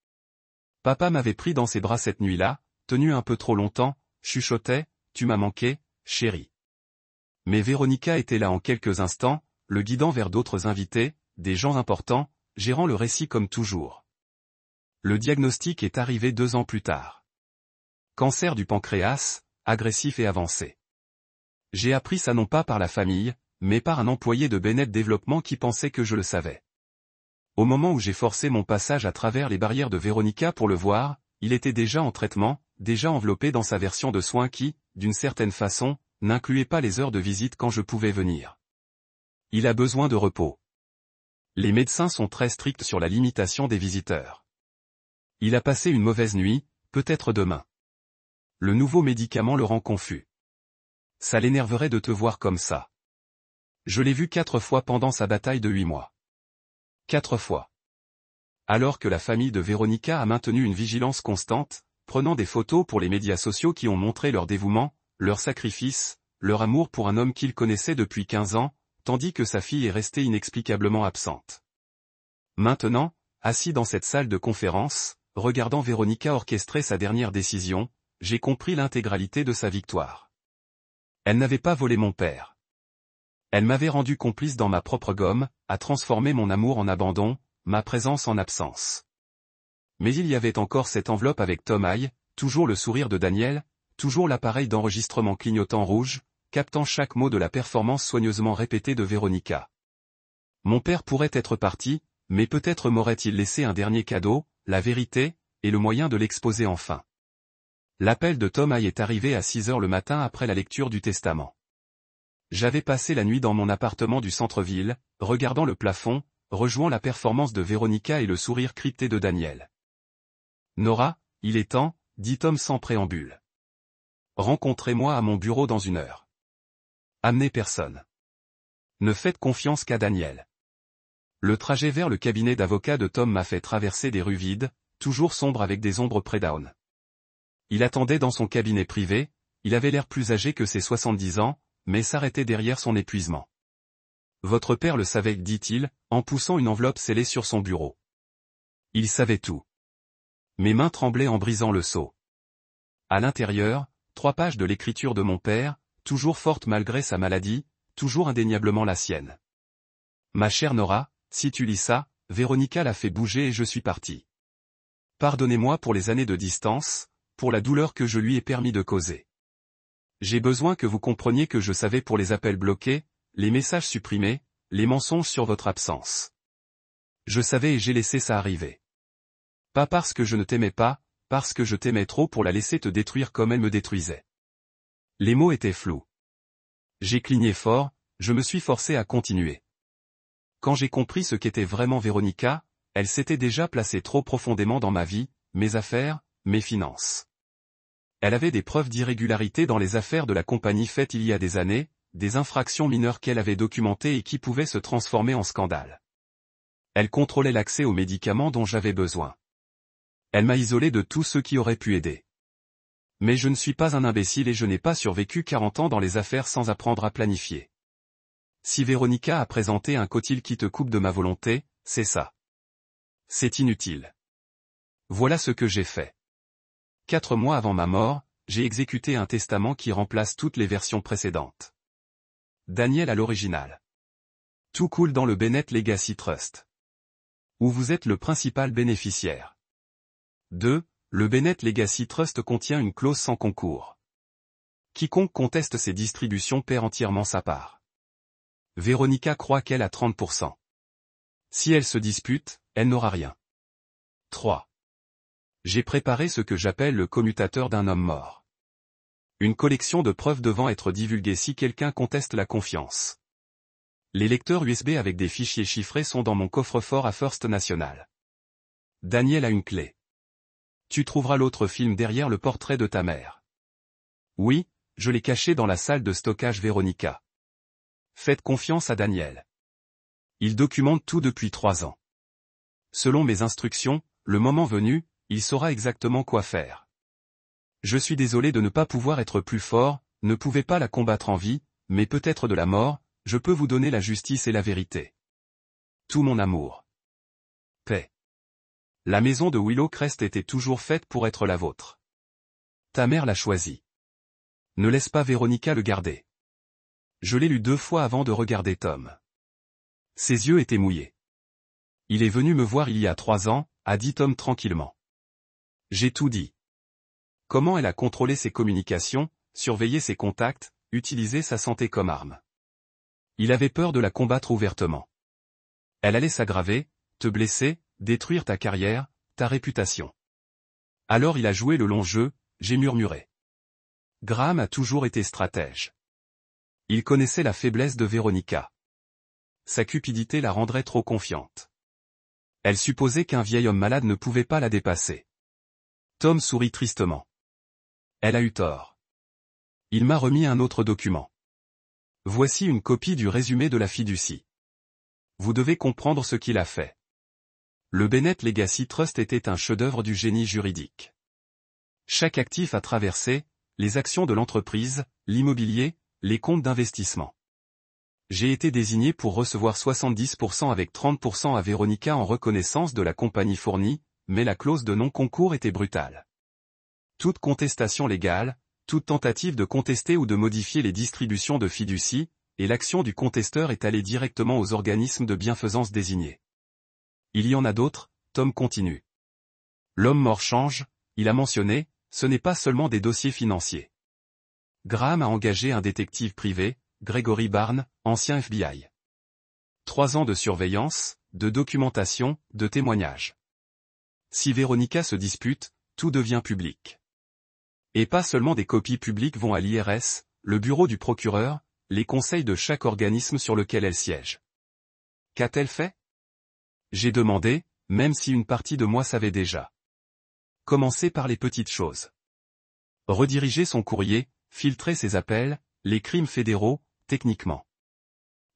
Papa m'avait pris dans ses bras cette nuit-là, tenu un peu trop longtemps, chuchotait, tu m'as manqué, chérie. Mais Véronica était là en quelques instants, le guidant vers d'autres invités, des gens importants, gérant le récit comme toujours. Le diagnostic est arrivé 2 ans plus tard. Cancer du pancréas, agressif et avancé. J'ai appris ça non pas par la famille, mais par un employé de Bennett Développement qui pensait que je le savais. Au moment où j'ai forcé mon passage à travers les barrières de Véronica pour le voir, il était déjà en traitement, déjà enveloppé dans sa version de soins qui, d'une certaine façon, n'incluait pas les heures de visite quand je pouvais venir. Il a besoin de repos. Les médecins sont très stricts sur la limitation des visiteurs. Il a passé une mauvaise nuit, peut-être demain. Le nouveau médicament le rend confus. Ça l'énerverait de te voir comme ça. Je l'ai vu 4 fois pendant sa bataille de 8 mois. 4 fois. Alors que la famille de Véronica a maintenu une vigilance constante, prenant des photos pour les médias sociaux qui ont montré leur dévouement, leur sacrifice, leur amour pour un homme qu'il connaissait depuis 15 ans, tandis que sa fille est restée inexplicablement absente. Maintenant, assis dans cette salle de conférence, regardant Véronica orchestrer sa dernière décision, j'ai compris l'intégralité de sa victoire. Elle n'avait pas volé mon père. Elle m'avait rendu complice dans ma propre gomme, a transformé mon amour en abandon, ma présence en absence. Mais il y avait encore cette enveloppe avec Tom Haye, toujours le sourire de Daniel, toujours l'appareil d'enregistrement clignotant rouge, captant chaque mot de la performance soigneusement répétée de Véronica. Mon père pourrait être parti, mais peut-être m'aurait-il laissé un dernier cadeau, la vérité, et le moyen de l'exposer enfin. L'appel de Tom Haye est arrivé à 6 heures le matin après la lecture du testament. J'avais passé la nuit dans mon appartement du centre-ville, regardant le plafond, rejouant la performance de Véronica et le sourire crypté de Daniel. Nora, il est temps, dit Tom sans préambule. Rencontrez-moi à mon bureau dans 1 heure. Amenez personne. Ne faites confiance qu'à Daniel. Le trajet vers le cabinet d'avocat de Tom m'a fait traverser des rues vides, toujours sombres avec des ombres près d'Aun. Il attendait dans son cabinet privé, il avait l'air plus âgé que ses 70 ans, mais s'arrêtait derrière son épuisement. Votre père le savait, dit-il, en poussant une enveloppe scellée sur son bureau. Il savait tout. Mes mains tremblaient en brisant le sceau. À l'intérieur, 3 pages de l'écriture de mon père, toujours forte malgré sa maladie, toujours indéniablement la sienne. Ma chère Nora, si tu lis ça, Véronica l'a fait bouger et je suis parti. Pardonnez-moi pour les années de distance, pour la douleur que je lui ai permis de causer. J'ai besoin que vous compreniez que je savais pour les appels bloqués, les messages supprimés, les mensonges sur votre absence. Je savais et j'ai laissé ça arriver. Pas parce que je ne t'aimais pas, parce que je t'aimais trop pour la laisser te détruire comme elle me détruisait. Les mots étaient flous. J'ai cligné fort, je me suis forcé à continuer. Quand j'ai compris ce qu'était vraiment Véronica, elle s'était déjà placée trop profondément dans ma vie, mes affaires, mes finances. Elle avait des preuves d'irrégularité dans les affaires de la compagnie faites il y a des années, des infractions mineures qu'elle avait documentées et qui pouvaient se transformer en scandale. Elle contrôlait l'accès aux médicaments dont j'avais besoin. Elle m'a isolé de tous ceux qui auraient pu aider. Mais je ne suis pas un imbécile et je n'ai pas survécu 40 ans dans les affaires sans apprendre à planifier. Si Véronica a présenté un cotil qui te coupe de ma volonté, c'est ça. C'est inutile. Voilà ce que j'ai fait. 4 mois avant ma mort, j'ai exécuté un testament qui remplace toutes les versions précédentes. Daniel à l'original. Tout coule dans le Bennett Legacy Trust, où vous êtes le principal bénéficiaire. 2. Le Bennett Legacy Trust contient une clause sans concours. Quiconque conteste ces distributions perd entièrement sa part. Véronica croit qu'elle a 30%. Si elle se dispute, elle n'aura rien. 3. J'ai préparé ce que j'appelle le commutateur d'un homme mort. Une collection de preuves devant être divulguées si quelqu'un conteste la confiance. Les lecteurs USB avec des fichiers chiffrés sont dans mon coffre-fort à First National. Daniel a une clé. Tu trouveras l'autre film derrière le portrait de ta mère. Oui, je l'ai caché dans la salle de stockage Véronica. Faites confiance à Daniel. Il documente tout depuis 3 ans. Selon mes instructions, le moment venu, il saura exactement quoi faire. Je suis désolé de ne pas pouvoir être plus fort, ne pouvez pas la combattre en vie, mais peut-être de la mort, je peux vous donner la justice et la vérité. Tout mon amour. Paix. La maison de Willow Crest était toujours faite pour être la vôtre. Ta mère l'a choisie. Ne laisse pas Véronica le garder. Je l'ai lu 2 fois avant de regarder Tom. Ses yeux étaient mouillés. Il est venu me voir il y a 3 ans, a dit Tom tranquillement. J'ai tout dit. Comment elle a contrôlé ses communications, surveillé ses contacts, utilisé sa santé comme arme. Il avait peur de la combattre ouvertement. Elle allait s'aggraver, te blesser, détruire ta carrière, ta réputation. Alors il a joué le long jeu, j'ai murmuré. Graham a toujours été stratège. Il connaissait la faiblesse de Véronica. Sa cupidité la rendrait trop confiante. Elle supposait qu'un vieil homme malade ne pouvait pas la dépasser. Tom sourit tristement. Elle a eu tort. Il m'a remis un autre document. Voici une copie du résumé de la fiducie. Vous devez comprendre ce qu'il a fait. Le Bennett Legacy Trust était un chef-d'œuvre du génie juridique. Chaque actif a traversé, les actions de l'entreprise, l'immobilier, les comptes d'investissement. J'ai été désigné pour recevoir 70% avec 30% à Véronica en reconnaissance de la compagnie fournie, mais la clause de non-concours était brutale. Toute contestation légale, toute tentative de contester ou de modifier les distributions de fiducie, et l'action du contesteur est allée directement aux organismes de bienfaisance désignés. Il y en a d'autres, Tom continue. L'homme mort change, il a mentionné, ce n'est pas seulement des dossiers financiers. Graham a engagé un détective privé, Gregory Barnes, ancien FBI. 3 ans de surveillance, de documentation, de témoignages. Si Véronica se dispute, tout devient public. Et pas seulement des copies publiques vont à l'IRS, le bureau du procureur, les conseils de chaque organisme sur lequel elle siège. Qu'a-t-elle fait? J'ai demandé, même si une partie de moi savait déjà. Commencer par les petites choses. Rediriger son courrier, filtrer ses appels, les crimes fédéraux, techniquement.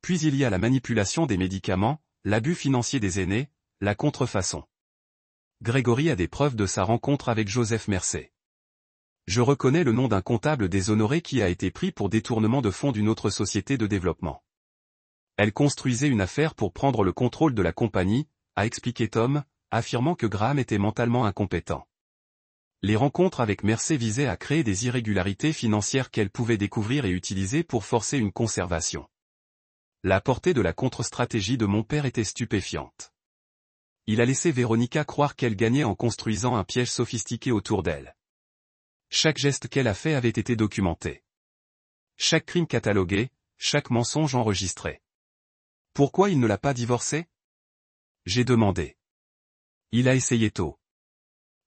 Puis il y a la manipulation des médicaments, l'abus financier des aînés, la contrefaçon. Grégory a des preuves de sa rencontre avec Joseph Mercé. Je reconnais le nom d'un comptable déshonoré qui a été pris pour détournement de fonds d'une autre société de développement. Elle construisait une affaire pour prendre le contrôle de la compagnie, a expliqué Tom, affirmant que Graham était mentalement incompétent. Les rencontres avec Mercé visaient à créer des irrégularités financières qu'elle pouvait découvrir et utiliser pour forcer une conservation. La portée de la contre-stratégie de mon père était stupéfiante. Il a laissé Véronica croire qu'elle gagnait en construisant un piège sophistiqué autour d'elle. Chaque geste qu'elle a fait avait été documenté. Chaque crime catalogué, chaque mensonge enregistré. Pourquoi il ne l'a pas divorcée? J'ai demandé. Il a essayé tôt.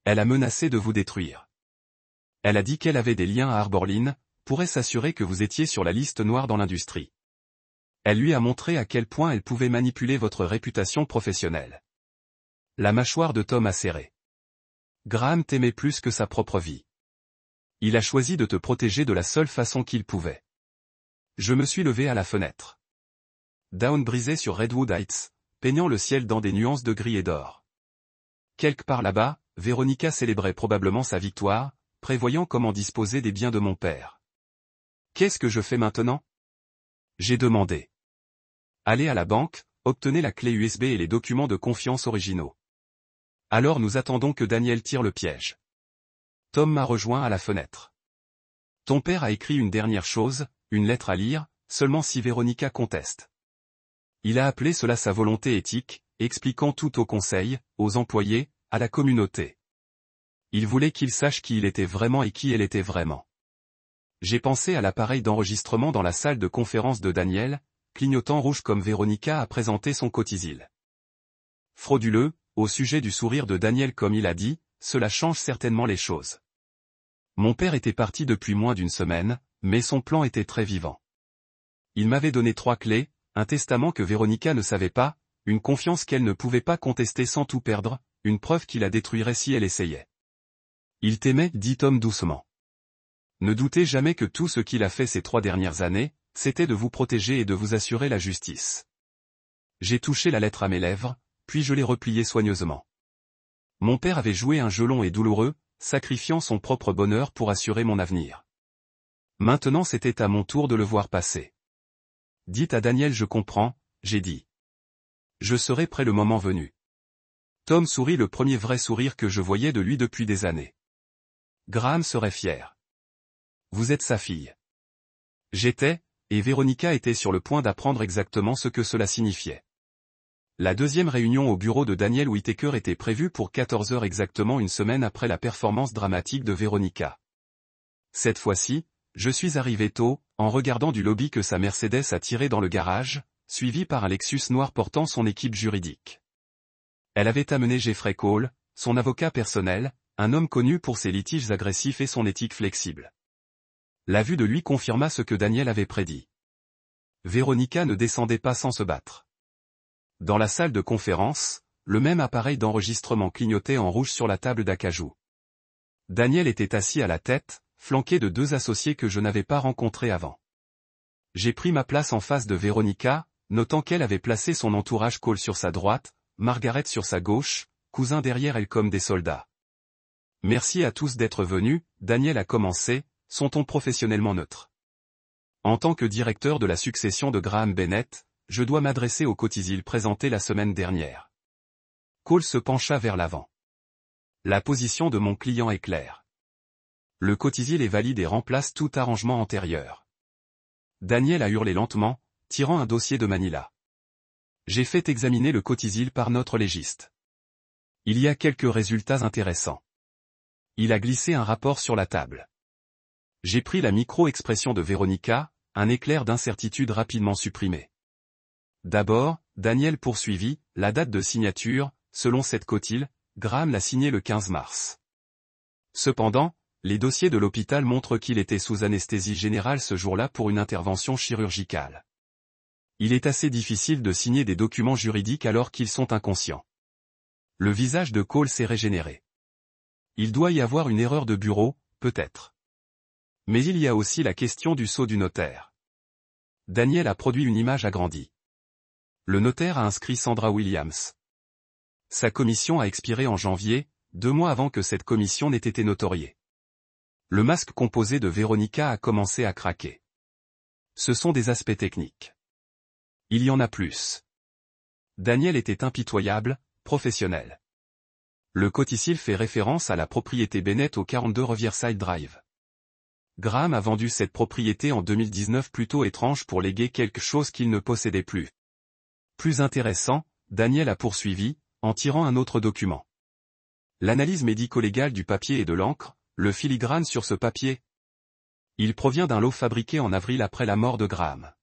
Elle a menacé de vous détruire. Elle a dit qu'elle avait des liens à Arborline, pourrait s'assurer que vous étiez sur la liste noire dans l'industrie. Elle lui a montré à quel point elle pouvait manipuler votre réputation professionnelle. La mâchoire de Tom a serré. Graham t'aimait plus que sa propre vie. Il a choisi de te protéger de la seule façon qu'il pouvait. Je me suis levé à la fenêtre. Down brisait sur Redwood Heights, peignant le ciel dans des nuances de gris et d'or. Quelque part là-bas, Véronica célébrait probablement sa victoire, prévoyant comment disposer des biens de mon père. Qu'est-ce que je fais maintenant? J'ai demandé. Allez à la banque, obtenez la clé USB et les documents de confiance originaux. Alors nous attendons que Daniel tire le piège. Tom m'a rejoint à la fenêtre. Ton père a écrit une dernière chose, une lettre à lire, seulement si Véronica conteste. Il a appelé cela sa volonté éthique, expliquant tout au conseil, aux employés, à la communauté. Il voulait qu'il sache qui il était vraiment et qui elle était vraiment. J'ai pensé à l'appareil d'enregistrement dans la salle de conférence de Daniel, clignotant rouge comme Véronica a présenté son cotisil. Frauduleux, au sujet du sourire de Daniel comme il a dit, cela change certainement les choses. Mon père était parti depuis moins d'une semaine, mais son plan était très vivant. Il m'avait donné 3 clés, un testament que Véronica ne savait pas, une confiance qu'elle ne pouvait pas contester sans tout perdre, une preuve qui la détruirait si elle essayait. Il t'aimait, dit Tom doucement. Ne doutez jamais que tout ce qu'il a fait ces 3 dernières années, c'était de vous protéger et de vous assurer la justice. J'ai touché la lettre à mes lèvres, puis je l'ai repliée soigneusement. Mon père avait joué un jeu long et douloureux, sacrifiant son propre bonheur pour assurer mon avenir. Maintenant c'était à mon tour de le voir passer. Dites à Daniel je comprends, j'ai dit. Je serai prêt le moment venu. Tom sourit le premier vrai sourire que je voyais de lui depuis des années. Graham serait fier. Vous êtes sa fille. J'étais, et Véronica était sur le point d'apprendre exactement ce que cela signifiait. La deuxième réunion au bureau de Daniel Whittaker était prévue pour 14 heures exactement une semaine après la performance dramatique de Véronica. Cette fois-ci, je suis arrivé tôt, en regardant du lobby que sa Mercedes a tiré dans le garage, suivi par un Lexus noir portant son équipe juridique. Elle avait amené Jeffrey Cole, son avocat personnel, un homme connu pour ses litiges agressifs et son éthique flexible. La vue de lui confirma ce que Daniel avait prédit. Véronica ne descendait pas sans se battre. Dans la salle de conférence, le même appareil d'enregistrement clignotait en rouge sur la table d'acajou. Daniel était assis à la tête, flanqué de 2 associés que je n'avais pas rencontrés avant. J'ai pris ma place en face de Véronica, notant qu'elle avait placé son entourage Cole sur sa droite, Margaret sur sa gauche, cousins derrière elle comme des soldats. Merci à tous d'être venus, Daniel a commencé, son ton professionnellement neutre. En tant que directeur de la succession de Graham Bennett, je dois m'adresser au cotisil présenté la semaine dernière. Cole se pencha vers l'avant. La position de mon client est claire. Le cotisil est valide et remplace tout arrangement antérieur. Daniel a hurlé lentement, tirant un dossier de Manila. J'ai fait examiner le cotisil par notre légiste. Il y a quelques résultats intéressants. Il a glissé un rapport sur la table. J'ai pris la micro-expression de Véronica, un éclair d'incertitude rapidement supprimé. D'abord, Daniel poursuivit, la date de signature, selon cette cotile, Graham l'a signé le 15 mars. Cependant, les dossiers de l'hôpital montrent qu'il était sous anesthésie générale ce jour-là pour une intervention chirurgicale. Il est assez difficile de signer des documents juridiques alors qu'ils sont inconscients. Le visage de Cole s'est régénéré. Il doit y avoir une erreur de bureau, peut-être. Mais il y a aussi la question du sceau du notaire. Daniel a produit une image agrandie. Le notaire a inscrit Sandra Williams. Sa commission a expiré en janvier, 2 mois avant que cette commission n'ait été notoriée. Le masque composé de Véronica a commencé à craquer. Ce sont des aspects techniques. Il y en a plus. Daniel était impitoyable, professionnel. Le codicile fait référence à la propriété Bennett au 42 Riverside Drive. Graham a vendu cette propriété en 2019 plutôt étrange pour léguer quelque chose qu'il ne possédait plus. Plus intéressant, Daniel a poursuivi, en tirant un autre document. L'analyse médico-légale du papier et de l'encre, le filigrane sur ce papier. Il provient d'un lot fabriqué en avril après la mort de Graham.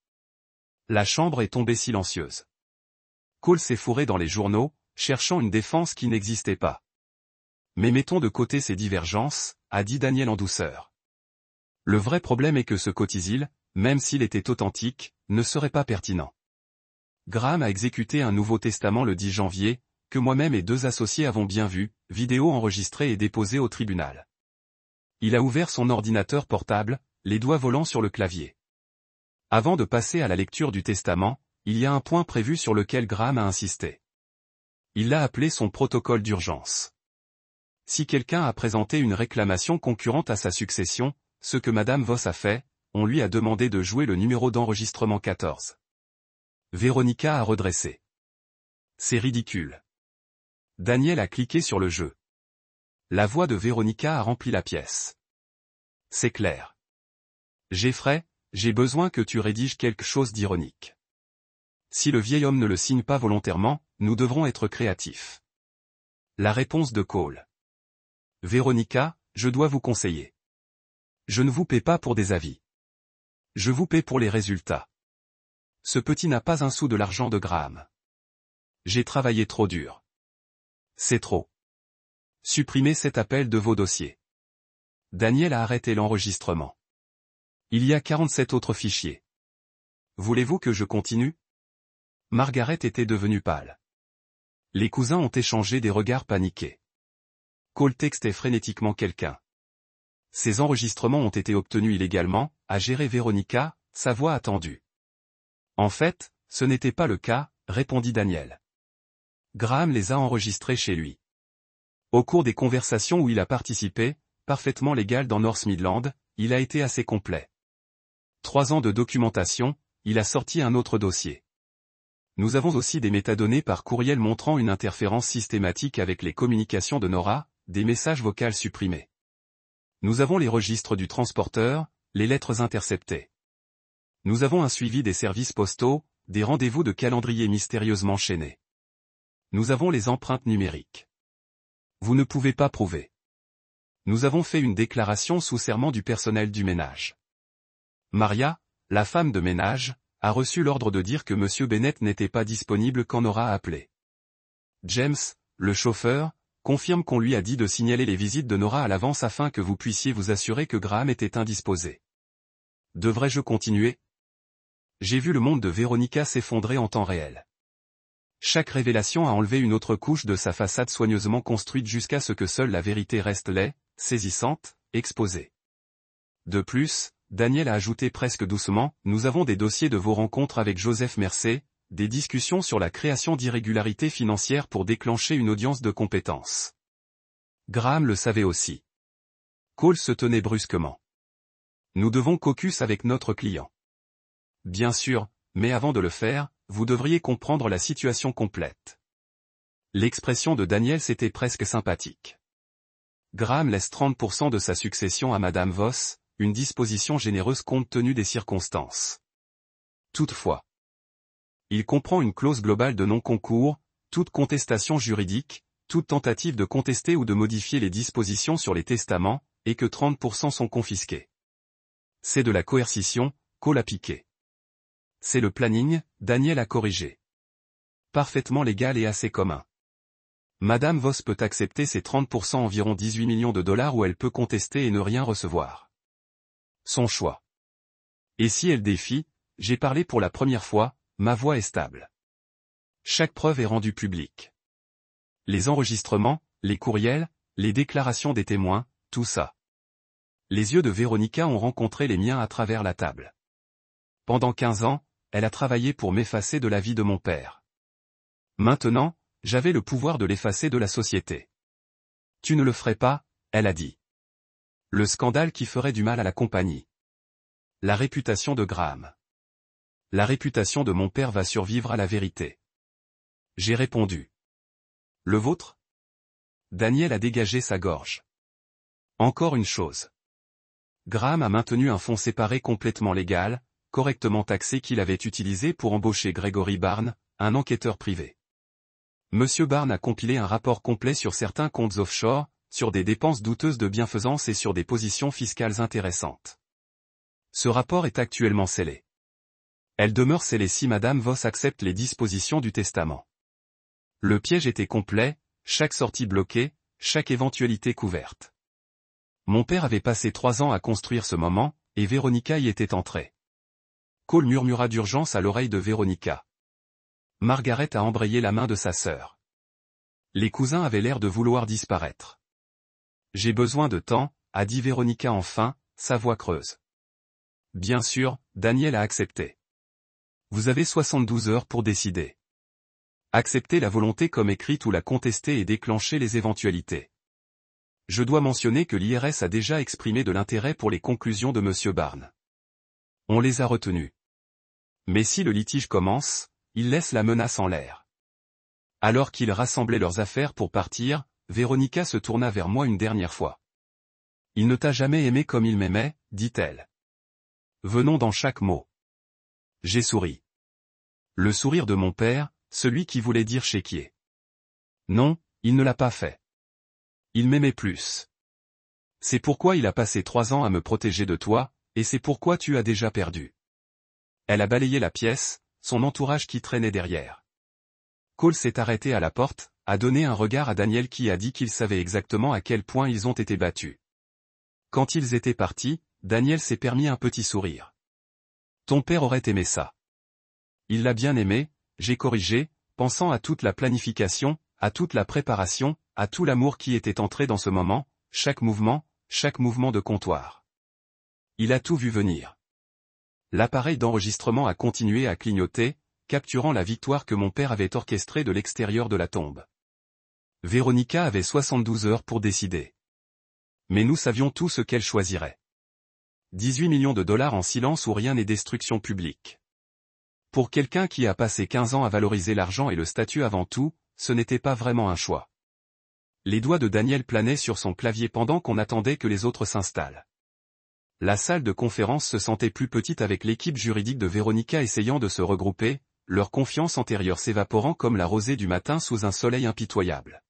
La chambre est tombée silencieuse. Cole s'est fourré dans les journaux, cherchant une défense qui n'existait pas. Mais mettons de côté ces divergences, a dit Daniel en douceur. Le vrai problème est que ce codicile, même s'il était authentique, ne serait pas pertinent. Graham a exécuté un Nouveau Testament le 10 janvier, que moi-même et 2 associés avons bien vu, vidéo enregistrée et déposée au tribunal. Il a ouvert son ordinateur portable, les doigts volants sur le clavier. Avant de passer à la lecture du testament, il y a un point prévu sur lequel Graham a insisté. Il l'a appelé son protocole d'urgence. Si quelqu'un a présenté une réclamation concurrente à sa succession, ce que Madame Voss a fait, on lui a demandé de jouer le numéro d'enregistrement 14. Véronica a redressé. C'est ridicule. Daniel a cliqué sur le jeu. La voix de Véronica a rempli la pièce. C'est clair. Jeffrey, j'ai besoin que tu rédiges quelque chose d'ironique. Si le vieil homme ne le signe pas volontairement, nous devrons être créatifs. La réponse de Cole. Véronica, je dois vous conseiller. Je ne vous paie pas pour des avis. Je vous paie pour les résultats. Ce petit n'a pas un sou de l'argent de Graham. J'ai travaillé trop dur. C'est trop. Supprimez cet appel de vos dossiers. Daniel a arrêté l'enregistrement. Il y a 47 autres fichiers. Voulez-vous que je continue? Margaret était devenue pâle. Les cousins ont échangé des regards paniqués. Cole textait frénétiquement quelqu'un. Ces enregistrements ont été obtenus illégalement, a géré Véronica, sa voix attendue. En fait, ce n'était pas le cas, répondit Daniel. Graham les a enregistrés chez lui. Au cours des conversations où il a participé, parfaitement légal dans North Midland, il a été assez complet. 3 ans de documentation, il a sorti un autre dossier. Nous avons aussi des métadonnées par courriel montrant une interférence systématique avec les communications de Nora, des messages vocaux supprimés. Nous avons les registres du transporteur, les lettres interceptées. Nous avons un suivi des services postaux, des rendez-vous de calendrier mystérieusement chaînés. Nous avons les empreintes numériques. Vous ne pouvez pas prouver. Nous avons fait une déclaration sous serment du personnel du ménage. Maria, la femme de ménage, a reçu l'ordre de dire que M. Bennett n'était pas disponible quand Nora a appelé. James, le chauffeur, confirme qu'on lui a dit de signaler les visites de Nora à l'avance afin que vous puissiez vous assurer que Graham était indisposé. Devrais-je continuer? J'ai vu le monde de Véronica s'effondrer en temps réel. Chaque révélation a enlevé une autre couche de sa façade soigneusement construite jusqu'à ce que seule la vérité reste laide, saisissante, exposée. De plus, Daniel a ajouté presque doucement, nous avons des dossiers de vos rencontres avec Joseph Mercé, des discussions sur la création d'irrégularités financières pour déclencher une audience de compétences. Graham le savait aussi. Cole se tenait brusquement. Nous devons caucus avec notre client. Bien sûr, mais avant de le faire, vous devriez comprendre la situation complète. L'expression de Daniel c'était presque sympathique. Graham laisse 30% de sa succession à Madame Voss, une disposition généreuse compte tenu des circonstances. Toutefois, il comprend une clause globale de non-concours, toute contestation juridique, toute tentative de contester ou de modifier les dispositions sur les testaments, et que 30% sont confisqués. C'est de la coercition, Cole a piqué. C'est le planning, Daniel a corrigé. Parfaitement légal et assez commun. Madame Voss peut accepter ses 30% environ 18 millions de dollars ou elle peut contester et ne rien recevoir. Son choix. Et si elle défie, j'ai parlé pour la première fois, ma voix est stable. Chaque preuve est rendue publique. Les enregistrements, les courriels, les déclarations des témoins, tout ça. Les yeux de Véronica ont rencontré les miens à travers la table. Pendant 15 ans, elle a travaillé pour m'effacer de la vie de mon père. Maintenant, j'avais le pouvoir de l'effacer de la société. Tu ne le ferais pas, elle a dit. Le scandale qui ferait du mal à la compagnie. La réputation de Graham. La réputation de mon père va survivre à la vérité. J'ai répondu. Le vôtre? Daniel a dégagé sa gorge. Encore une chose. Graham a maintenu un fonds séparé complètement légal, correctement taxé qu'il avait utilisé pour embaucher Gregory Barnes, un enquêteur privé. Monsieur Barnes a compilé un rapport complet sur certains comptes offshore, sur des dépenses douteuses de bienfaisance et sur des positions fiscales intéressantes. Ce rapport est actuellement scellé. Elle demeure scellée si Madame Voss accepte les dispositions du testament. Le piège était complet, chaque sortie bloquée, chaque éventualité couverte. Mon père avait passé 3 ans à construire ce moment, et Véronica y était entrée. Cole murmura d'urgence à l'oreille de Véronica. Margaret a embrayé la main de sa sœur. Les cousins avaient l'air de vouloir disparaître. J'ai besoin de temps, a dit Véronica enfin, sa voix creuse. Bien sûr, Daniel a accepté. Vous avez 72 heures pour décider. Accepter la volonté comme écrite ou la contester et déclencher les éventualités. Je dois mentionner que l'IRS a déjà exprimé de l'intérêt pour les conclusions de M. Barnes. On les a retenues. Mais si le litige commence, il laisse la menace en l'air. Alors qu'ils rassemblaient leurs affaires pour partir, Véronica se tourna vers moi une dernière fois. Il ne t'a jamais aimé comme il m'aimait, dit-elle. Venons dans chaque mot. J'ai souri. Le sourire de mon père, celui qui voulait dire chéquier. Non, il ne l'a pas fait. Il m'aimait plus. C'est pourquoi il a passé 3 ans à me protéger de toi, et c'est pourquoi tu as déjà perdu. Elle a balayé la pièce, son entourage qui traînait derrière. Cole s'est arrêté à la porte, a donné un regard à Daniel qui a dit qu'il savait exactement à quel point ils ont été battus. Quand ils étaient partis, Daniel s'est permis un petit sourire. Ton père aurait aimé ça. Il l'a bien aimé, j'ai corrigé, pensant à toute la planification, à toute la préparation, à tout l'amour qui était entré dans ce moment, chaque mouvement de comptoir. Il a tout vu venir. L'appareil d'enregistrement a continué à clignoter, capturant la victoire que mon père avait orchestrée de l'extérieur de la tombe. Véronica avait 72 heures pour décider. Mais nous savions tout ce qu'elle choisirait. 18 millions de dollars en silence ou rien et destruction publique. Pour quelqu'un qui a passé 15 ans à valoriser l'argent et le statut avant tout, ce n'était pas vraiment un choix. Les doigts de Daniel planaient sur son clavier pendant qu'on attendait que les autres s'installent. La salle de conférence se sentait plus petite avec l'équipe juridique de Véronica essayant de se regrouper, leur confiance antérieure s'évaporant comme la rosée du matin sous un soleil impitoyable.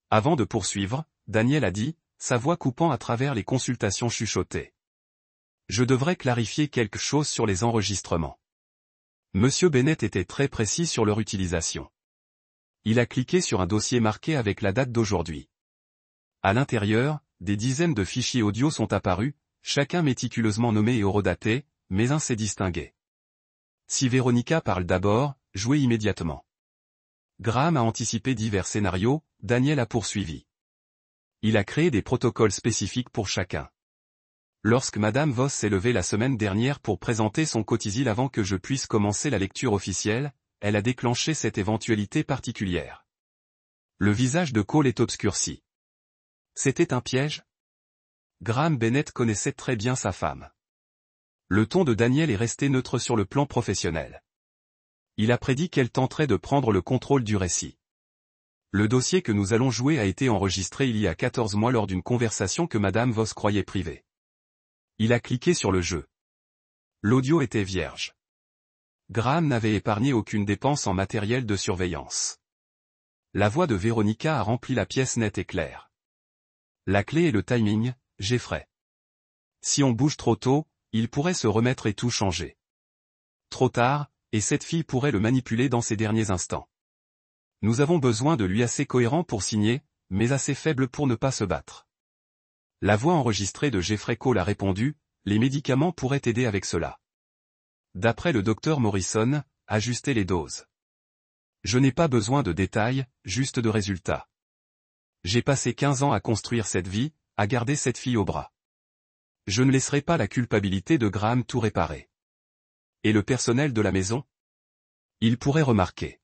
Avant de poursuivre, Daniel a dit, sa voix coupant à travers les consultations chuchotées. Je devrais clarifier quelque chose sur les enregistrements. Monsieur Bennett était très précis sur leur utilisation. Il a cliqué sur un dossier marqué avec la date d'aujourd'hui. À l'intérieur, des dizaines de fichiers audio sont apparus, chacun méticuleusement nommé et horodaté, mais un s'est distingué. Si Véronica parle d'abord, jouez immédiatement. Graham a anticipé divers scénarios, Daniel a poursuivi. Il a créé des protocoles spécifiques pour chacun. Lorsque Madame Voss s'est levée la semaine dernière pour présenter son codicille avant que je puisse commencer la lecture officielle, elle a déclenché cette éventualité particulière. Le visage de Cole est obscurci. C'était un piège? Graham Bennett connaissait très bien sa femme. Le ton de Daniel est resté neutre sur le plan professionnel. Il a prédit qu'elle tenterait de prendre le contrôle du récit. Le dossier que nous allons jouer a été enregistré il y a 14 mois lors d'une conversation que Madame Voss croyait privée. Il a cliqué sur le jeu. L'audio était vierge. Graham n'avait épargné aucune dépense en matériel de surveillance. La voix de Véronica a rempli la pièce nette et claire. La clé est le timing, Jeffrey. Si on bouge trop tôt, il pourrait se remettre et tout changer. Trop tard, et cette fille pourrait le manipuler dans ses derniers instants. Nous avons besoin de lui assez cohérent pour signer, mais assez faible pour ne pas se battre. La voix enregistrée de Jeffrey Cole a répondu, les médicaments pourraient aider avec cela. D'après le docteur Morrison, ajustez les doses. Je n'ai pas besoin de détails, juste de résultats. J'ai passé 15 ans à construire cette vie, à garder cette fille au bras. Je ne laisserai pas la culpabilité de Graham tout réparer. Et le personnel de la maison? Il pourrait remarquer.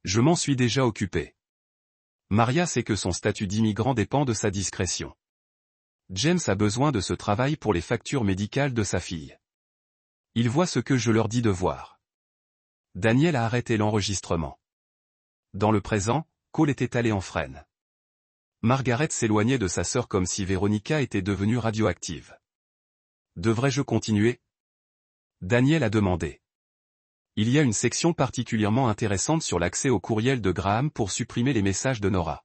Je m'en suis déjà occupé. Maria sait que son statut d'immigrant dépend de sa discrétion. James a besoin de ce travail pour les factures médicales de sa fille. Ils voient ce que je leur dis de voir. Daniel a arrêté l'enregistrement. Dans le présent, Cole était allé en freine. Margaret s'éloignait de sa sœur comme si Véronica était devenue radioactive. Devrais-je continuer? Daniel a demandé. Il y a une section particulièrement intéressante sur l'accès au courriel de Graham pour supprimer les messages de Nora.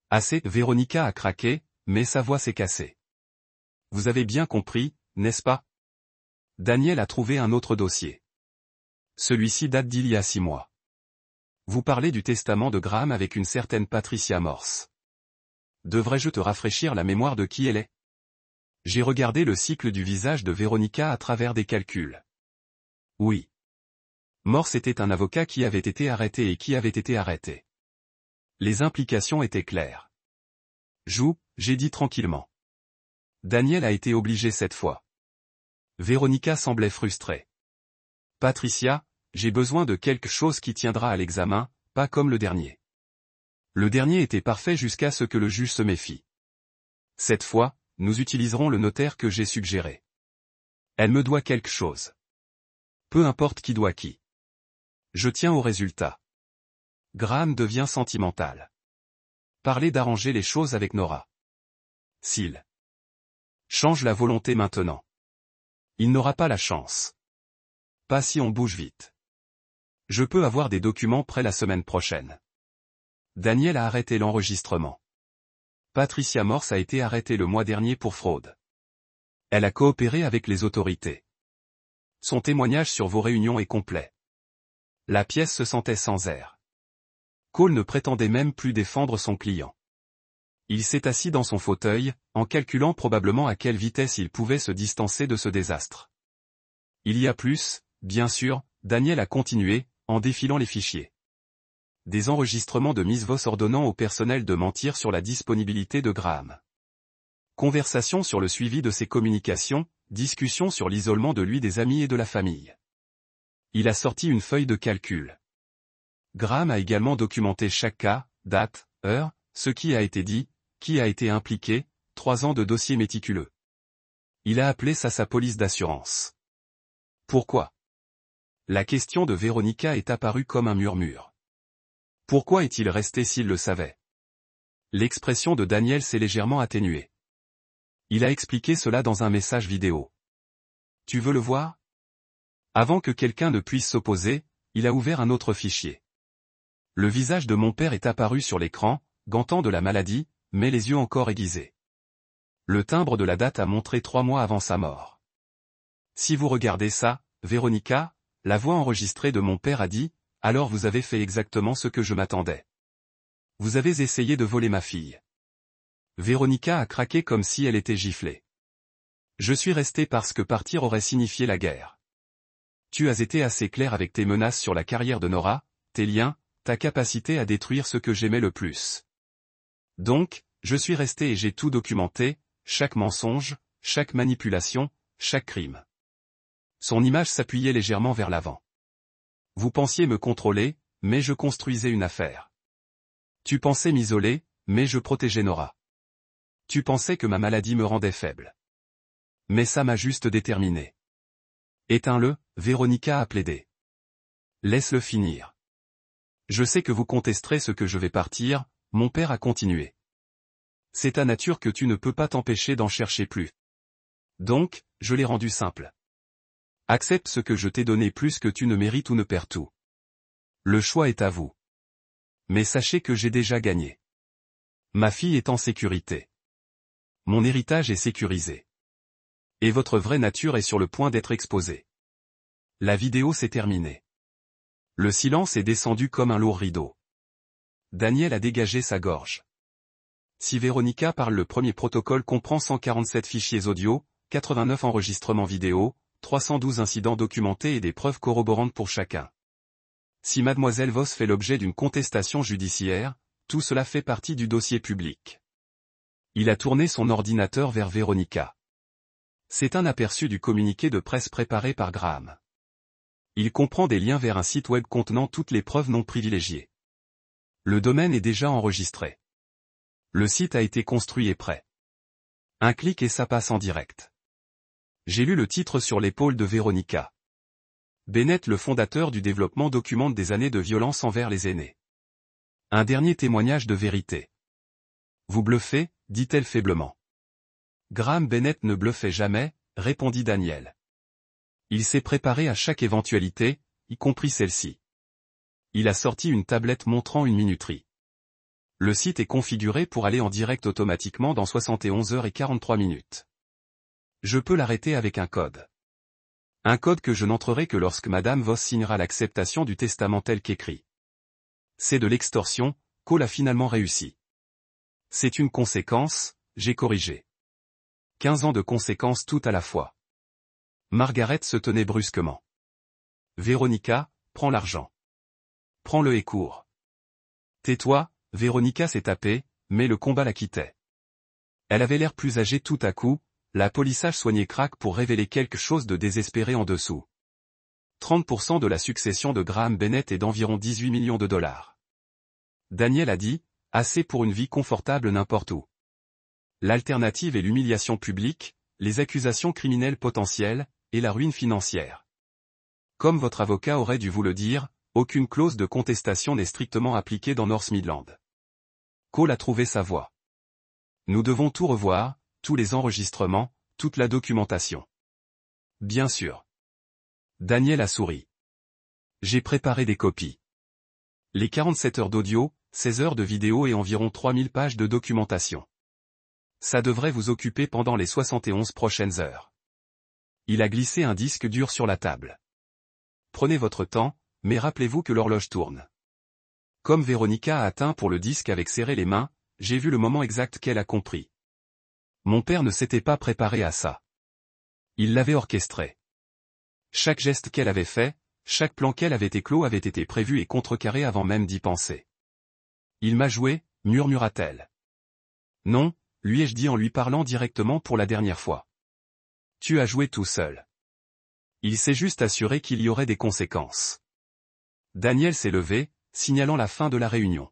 Assez, Véronica a craqué, mais sa voix s'est cassée. Vous avez bien compris, n'est-ce pas? Daniel a trouvé un autre dossier. Celui-ci date d'il y a 6 mois. Vous parlez du testament de Graham avec une certaine Patricia Morse. Devrais-je te rafraîchir la mémoire de qui elle est? J'ai regardé le cycle du visage de Véronica à travers des calculs. Oui. Morse était un avocat qui avait été arrêté et qui avait été arrêté. Les implications étaient claires. Joue, j'ai dit tranquillement. Daniel a été obligé cette fois. Véronica semblait frustrée. Patricia, j'ai besoin de quelque chose qui tiendra à l'examen, pas comme le dernier. Le dernier était parfait jusqu'à ce que le juge se méfie. Cette fois, nous utiliserons le notaire que j'ai suggéré. Elle me doit quelque chose. Peu importe qui doit qui. Je tiens au résultat. Graham devient sentimental. Parlez d'arranger les choses avec Nora. S'il change la volonté maintenant, il n'aura pas la chance. Pas si on bouge vite. Je peux avoir des documents prêts la semaine prochaine. Daniel a arrêté l'enregistrement. Patricia Morse a été arrêtée le mois dernier pour fraude. Elle a coopéré avec les autorités. Son témoignage sur vos réunions est complet. La pièce se sentait sans air. Cole ne prétendait même plus défendre son client. Il s'est assis dans son fauteuil, en calculant probablement à quelle vitesse il pouvait se distancer de ce désastre. Il y a plus, bien sûr, Daniel a continué, en défilant les fichiers. Des enregistrements de Miss Voss ordonnant au personnel de mentir sur la disponibilité de Graham. Conversations sur le suivi de ses communications, discussions sur l'isolement de lui des amis et de la famille. Il a sorti une feuille de calcul. Graham a également documenté chaque cas, date, heure, ce qui a été dit, qui a été impliqué, 3 ans de dossier méticuleux. Il a appelé ça sa police d'assurance. Pourquoi? La question de Véronica est apparue comme un murmure. Pourquoi est-il resté s'il le savait? L'expression de Daniel s'est légèrement atténuée. Il a expliqué cela dans un message vidéo. Tu veux le voir? Avant que quelqu'un ne puisse s'opposer, il a ouvert un autre fichier. Le visage de mon père est apparu sur l'écran, gantant de la maladie, mais les yeux encore aiguisés. Le timbre de la date a montré 3 mois avant sa mort. Si vous regardez ça, Véronica, la voix enregistrée de mon père a dit, alors vous avez fait exactement ce que je m'attendais. Vous avez essayé de voler ma fille. Véronica a craqué comme si elle était giflée. Je suis resté parce que partir aurait signifié la guerre. Tu as été assez clair avec tes menaces sur la carrière de Nora, tes liens, ta capacité à détruire ce que j'aimais le plus. Donc, je suis resté et j'ai tout documenté, chaque mensonge, chaque manipulation, chaque crime. Son image s'appuyait légèrement vers l'avant. Vous pensiez me contrôler, mais je construisais une affaire. Tu pensais m'isoler, mais je protégeais Nora. Tu pensais que ma maladie me rendait faible. Mais ça m'a juste déterminé. Éteins-le, Véronica a plaidé. Laisse-le finir. Je sais que vous contesterez ce que je vais partir, mon père a continué. C'est ta nature que tu ne peux pas t'empêcher d'en chercher plus. Donc, je l'ai rendu simple. Accepte ce que je t'ai donné plus que tu ne mérites ou ne perds tout. Le choix est à vous. Mais sachez que j'ai déjà gagné. Ma fille est en sécurité. Mon héritage est sécurisé. Et votre vraie nature est sur le point d'être exposée. La vidéo s'est terminée. Le silence est descendu comme un lourd rideau. Daniel a dégagé sa gorge. Si Véronica parle, le premier protocole comprend 147 fichiers audio, 89 enregistrements vidéo, 312 incidents documentés et des preuves corroborantes pour chacun. Si Mademoiselle Voss fait l'objet d'une contestation judiciaire, tout cela fait partie du dossier public. Il a tourné son ordinateur vers Véronica. C'est un aperçu du communiqué de presse préparé par Graham. Il comprend des liens vers un site web contenant toutes les preuves non privilégiées. Le domaine est déjà enregistré. Le site a été construit et prêt. Un clic et ça passe en direct. J'ai lu le titre sur l'épaule de Véronica. Bennett, le fondateur du développement, documente des années de violence envers les aînés. Un dernier témoignage de vérité. Vous bluffez, dit-elle faiblement. Graham Bennett ne bluffait jamais, répondit Daniel. Il s'est préparé à chaque éventualité, y compris celle-ci. Il a sorti une tablette montrant une minuterie. Le site est configuré pour aller en direct automatiquement dans 71 heures et 43 minutes. Je peux l'arrêter avec un code. Un code que je n'entrerai que lorsque Madame Voss signera l'acceptation du testament tel qu'écrit. C'est de l'extorsion, Cole a finalement réussi. C'est une conséquence, j'ai corrigé. 15 ans de conséquences tout à la fois. Margaret se tenait brusquement. Véronica, prends l'argent. Prends-le et cours. Tais-toi, Véronica s'est tapée, mais le combat la quittait. Elle avait l'air plus âgée tout à coup, la polissage soigné craque pour révéler quelque chose de désespéré en dessous. 30% de la succession de Graham Bennett est d'environ 18 millions de dollars. Daniel a dit, assez pour une vie confortable n'importe où. L'alternative est l'humiliation publique, les accusations criminelles potentielles, et la ruine financière. Comme votre avocat aurait dû vous le dire, aucune clause de contestation n'est strictement appliquée dans North Midland. Cole a trouvé sa voie. Nous devons tout revoir, tous les enregistrements, toute la documentation. Bien sûr. Daniel a souri. J'ai préparé des copies. Les 47 heures d'audio, 16 heures de vidéo et environ 3000 pages de documentation. Ça devrait vous occuper pendant les 71 prochaines heures. Il a glissé un disque dur sur la table. Prenez votre temps, mais rappelez-vous que l'horloge tourne. Comme Véronica a atteint pour le disque avec serré les mains, j'ai vu le moment exact qu'elle a compris. Mon père ne s'était pas préparé à ça. Il l'avait orchestré. Chaque geste qu'elle avait fait, chaque plan qu'elle avait éclos avait été prévu et contrecarré avant même d'y penser. Il m'a joué, murmura-t-elle. Non, lui ai-je dit en lui parlant directement pour la dernière fois. Tu as joué tout seul. Il s'est juste assuré qu'il y aurait des conséquences. Daniel s'est levé, signalant la fin de la réunion.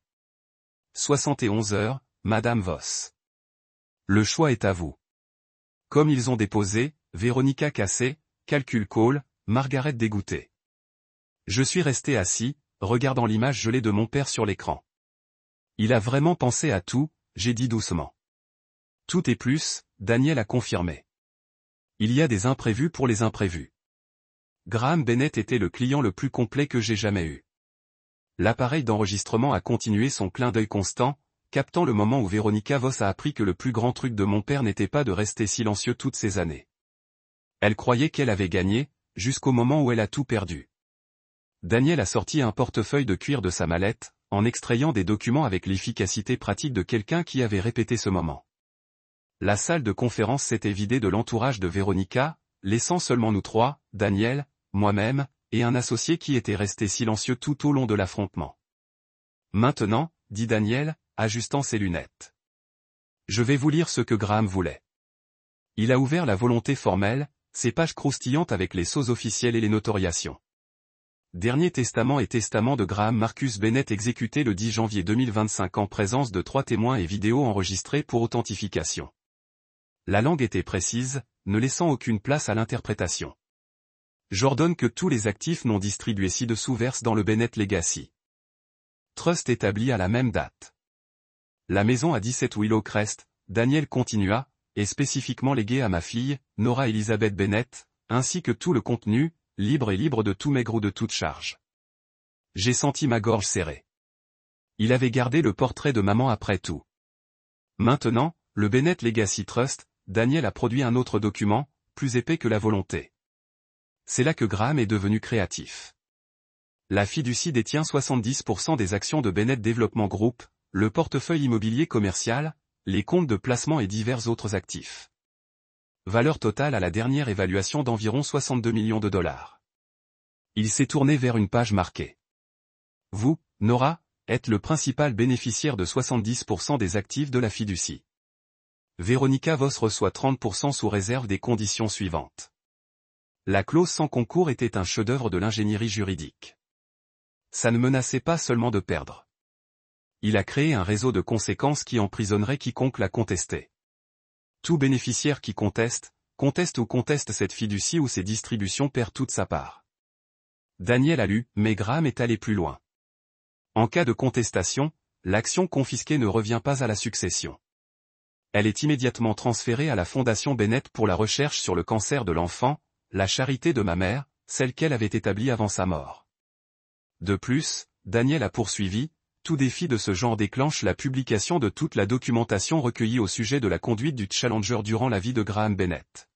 71 heures, Madame Voss. Le choix est à vous. Comme ils ont déposé, Véronica cassée, calcul Cole, Margaret dégoûtée. Je suis resté assis, regardant l'image gelée de mon père sur l'écran. Il a vraiment pensé à tout, j'ai dit doucement. Tout et plus, Daniel a confirmé. Il y a des imprévus pour les imprévus. Graham Bennett était le client le plus complet que j'ai jamais eu. L'appareil d'enregistrement a continué son clin d'œil constant, captant le moment où Véronica Voss a appris que le plus grand truc de mon père n'était pas de rester silencieux toutes ces années. Elle croyait qu'elle avait gagné, jusqu'au moment où elle a tout perdu. Daniel a sorti un portefeuille de cuir de sa mallette, en extrayant des documents avec l'efficacité pratique de quelqu'un qui avait répété ce moment. La salle de conférence s'était vidée de l'entourage de Véronica, laissant seulement nous trois, Daniel, moi-même, et un associé qui était resté silencieux tout au long de l'affrontement. Maintenant, dit Daniel, ajustant ses lunettes. Je vais vous lire ce que Graham voulait. Il a ouvert la volonté formelle, ses pages croustillantes avec les sceaux officiels et les notoriations. Dernier testament et testament de Graham Marcus Bennett exécuté le 10 janvier 2025 en présence de 3 témoins et vidéos enregistrées pour authentification. La langue était précise, ne laissant aucune place à l'interprétation. J'ordonne que tous les actifs non distribués ci-dessous versent dans le Bennett Legacy Trust établi à la même date. La maison à 17 Willow Crest, Daniel continua, est spécifiquement léguée à ma fille, Nora Elizabeth Bennett, ainsi que tout le contenu, libre de tout maigre ou de toute charge. J'ai senti ma gorge serrée. Il avait gardé le portrait de maman après tout. Maintenant, le Bennett Legacy Trust, Daniel a produit un autre document, plus épais que la volonté. C'est là que Graham est devenu créatif. La fiducie détient 70% des actions de Bennett Development Group, le portefeuille immobilier commercial, les comptes de placement et divers autres actifs. Valeur totale à la dernière évaluation d'environ 62 millions de dollars. Il s'est tourné vers une page marquée. Vous, Nora, êtes le principal bénéficiaire de 70% des actifs de la fiducie. Véronica Voss reçoit 30% sous réserve des conditions suivantes. La clause sans concours était un chef-d'œuvre de l'ingénierie juridique. Ça ne menaçait pas seulement de perdre. Il a créé un réseau de conséquences qui emprisonnerait quiconque la contestait. Tout bénéficiaire qui conteste cette fiducie ou ses distributions perd toute sa part. Daniel a lu, mais Graham est allé plus loin. En cas de contestation, l'action confisquée ne revient pas à la succession. Elle est immédiatement transférée à la Fondation Bennett pour la recherche sur le cancer de l'enfant, la charité de ma mère, celle qu'elle avait établie avant sa mort. De plus, Daniel a poursuivi, tout défi de ce genre déclenche la publication de toute la documentation recueillie au sujet de la conduite du Challenger durant la vie de Graham Bennett.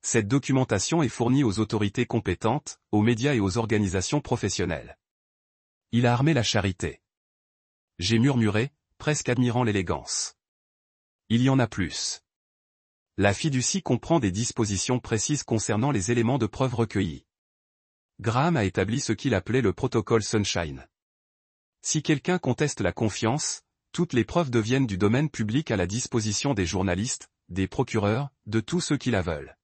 Cette documentation est fournie aux autorités compétentes, aux médias et aux organisations professionnelles. Il a armé la charité. J'ai murmuré, presque admirant l'élégance. Il y en a plus. La fiducie comprend des dispositions précises concernant les éléments de preuve recueillis. Graham a établi ce qu'il appelait le protocole Sunshine. Si quelqu'un conteste la confiance, toutes les preuves deviennent du domaine public à la disposition des journalistes, des procureurs, de tous ceux qui la veulent.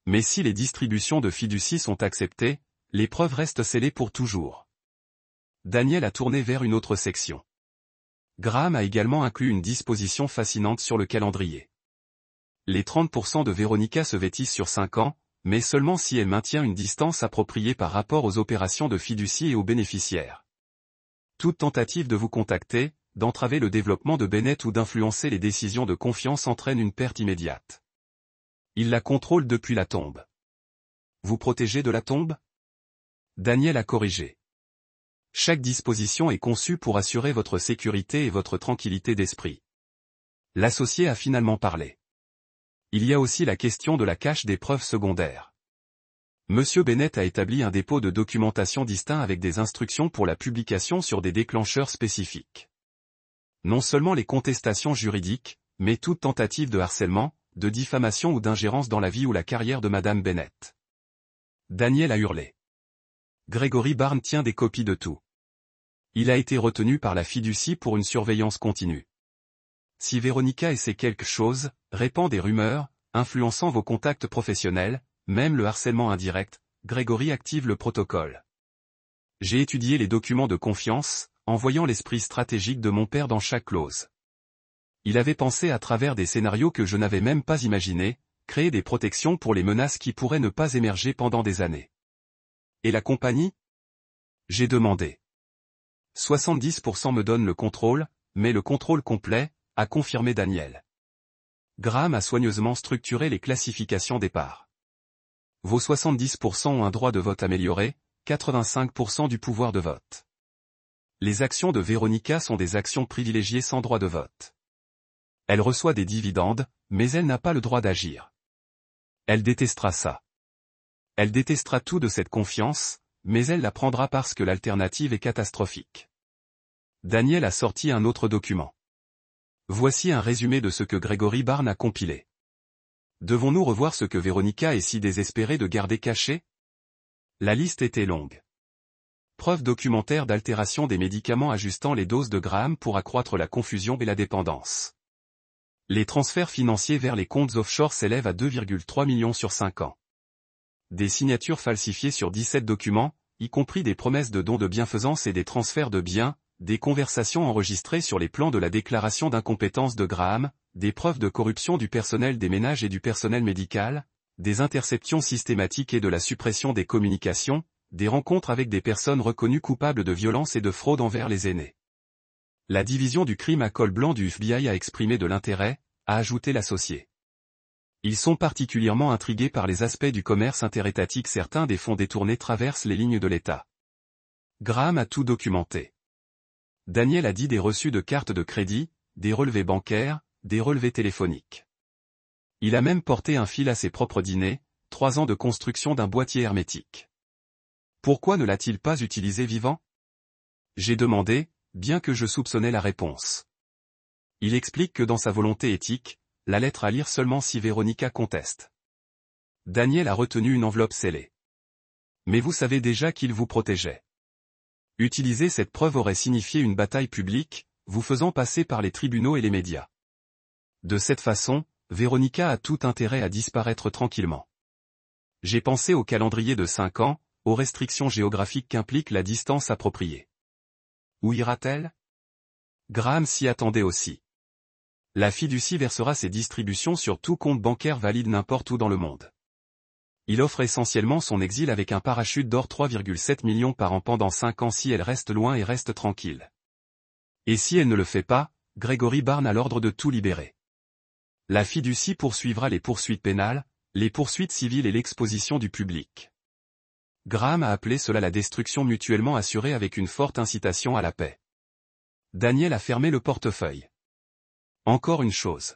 Mais si les distributions de fiducie sont acceptées, les preuves restent scellées pour toujours. Daniel a tourné vers une autre section. Graham a également inclus une disposition fascinante sur le calendrier. Les 30% de Véronica se vêtissent sur 5 ans, mais seulement si elle maintient une distance appropriée par rapport aux opérations de fiducie et aux bénéficiaires. Toute tentative de vous contacter, d'entraver le développement de Bennett ou d'influencer les décisions de confiance entraîne une perte immédiate. Il la contrôle depuis la tombe. Vous protégez de la tombe? Daniel a corrigé. Chaque disposition est conçue pour assurer votre sécurité et votre tranquillité d'esprit. L'associé a finalement parlé. Il y a aussi la question de la cache des preuves secondaires. Monsieur Bennett a établi un dépôt de documentation distinct avec des instructions pour la publication sur des déclencheurs spécifiques. Non seulement les contestations juridiques, mais toute tentative de harcèlement, de diffamation ou d'ingérence dans la vie ou la carrière de Madame Bennett. Daniel a hurlé. Gregory Barnes tient des copies de tout. Il a été retenu par la fiducie pour une surveillance continue. Si Véronica essaie quelque chose, répand des rumeurs, influençant vos contacts professionnels, même le harcèlement indirect, Gregory active le protocole. J'ai étudié les documents de confiance, en voyant l'esprit stratégique de mon père dans chaque clause. Il avait pensé à travers des scénarios que je n'avais même pas imaginés, créer des protections pour les menaces qui pourraient ne pas émerger pendant des années. Et la compagnie? J'ai demandé. 70% me donne le contrôle, mais le contrôle complet, a confirmé Daniel. Graham a soigneusement structuré les classifications des parts. Vos 70% ont un droit de vote amélioré, 85% du pouvoir de vote. Les actions de Véronica sont des actions privilégiées sans droit de vote. Elle reçoit des dividendes, mais elle n'a pas le droit d'agir. Elle détestera ça. Elle détestera tout de cette confiance, mais elle la prendra parce que l'alternative est catastrophique. Daniel a sorti un autre document. Voici un résumé de ce que Gregory Barnes a compilé. Devons-nous revoir ce que Véronica est si désespérée de garder caché? La liste était longue. Preuves documentaires d'altération des médicaments ajustant les doses de Graham pour accroître la confusion et la dépendance. Les transferts financiers vers les comptes offshore s'élèvent à 2,3 millions sur 5 ans. Des signatures falsifiées sur 17 documents, y compris des promesses de dons de bienfaisance et des transferts de biens, des conversations enregistrées sur les plans de la déclaration d'incompétence de Graham, des preuves de corruption du personnel des ménages et du personnel médical, des interceptions systématiques et de la suppression des communications, des rencontres avec des personnes reconnues coupables de violence et de fraude envers les aînés. La division du crime à col blanc du FBI a exprimé de l'intérêt, a ajouté l'associé. Ils sont particulièrement intrigués par les aspects du commerce interétatique. Certains des fonds détournés traversent les lignes de l'État. Graham a tout documenté. Daniel a dit des reçus de cartes de crédit, des relevés bancaires, des relevés téléphoniques. Il a même porté un fil à ses propres dîners, 3 ans de construction d'un boîtier hermétique. Pourquoi ne l'a-t-il pas utilisé vivant? J'ai demandé, bien que je soupçonnais la réponse. Il explique que dans sa volonté éthique, la lettre à lire seulement si Véronica conteste. Daniel a retenu une enveloppe scellée. Mais vous savez déjà qu'il vous protégeait. Utiliser cette preuve aurait signifié une bataille publique, vous faisant passer par les tribunaux et les médias. De cette façon, Véronica a tout intérêt à disparaître tranquillement. J'ai pensé au calendrier de 5 ans, aux restrictions géographiques qu'implique la distance appropriée. Où ira-t-elle? Graham s'y attendait aussi. La fiducie versera ses distributions sur tout compte bancaire valide n'importe où dans le monde. Il offre essentiellement son exil avec un parachute d'or 3,7 millions par an pendant 5 ans si elle reste loin et reste tranquille. Et si elle ne le fait pas, Gregory Barnes a l'ordre de tout libérer. La fiducie poursuivra les poursuites pénales, les poursuites civiles et l'exposition du public. Graham a appelé cela la destruction mutuellement assurée avec une forte incitation à la paix. Daniel a fermé le portefeuille. Encore une chose.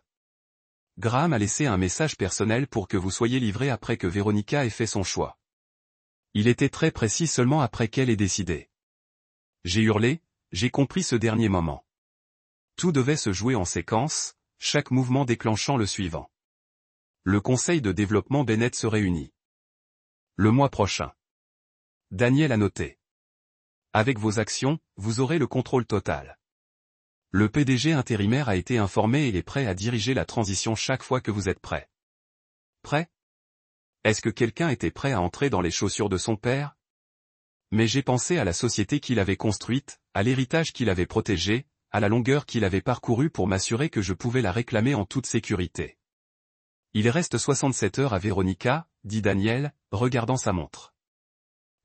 Graham a laissé un message personnel pour que vous soyez livré après que Véronica ait fait son choix. Il était très précis seulement après qu'elle ait décidé. J'ai hurlé, j'ai compris ce dernier moment. Tout devait se jouer en séquence, chaque mouvement déclenchant le suivant. Le conseil de développement Bennett se réunit. Le mois prochain. Daniel a noté. Avec vos actions, vous aurez le contrôle total. Le PDG intérimaire a été informé et est prêt à diriger la transition chaque fois que vous êtes prêt. Prêt? Est-ce que quelqu'un était prêt à entrer dans les chaussures de son père? Mais j'ai pensé à la société qu'il avait construite, à l'héritage qu'il avait protégé, à la longueur qu'il avait parcourue pour m'assurer que je pouvais la réclamer en toute sécurité. Il reste 67 heures à Véronica, dit Daniel, regardant sa montre.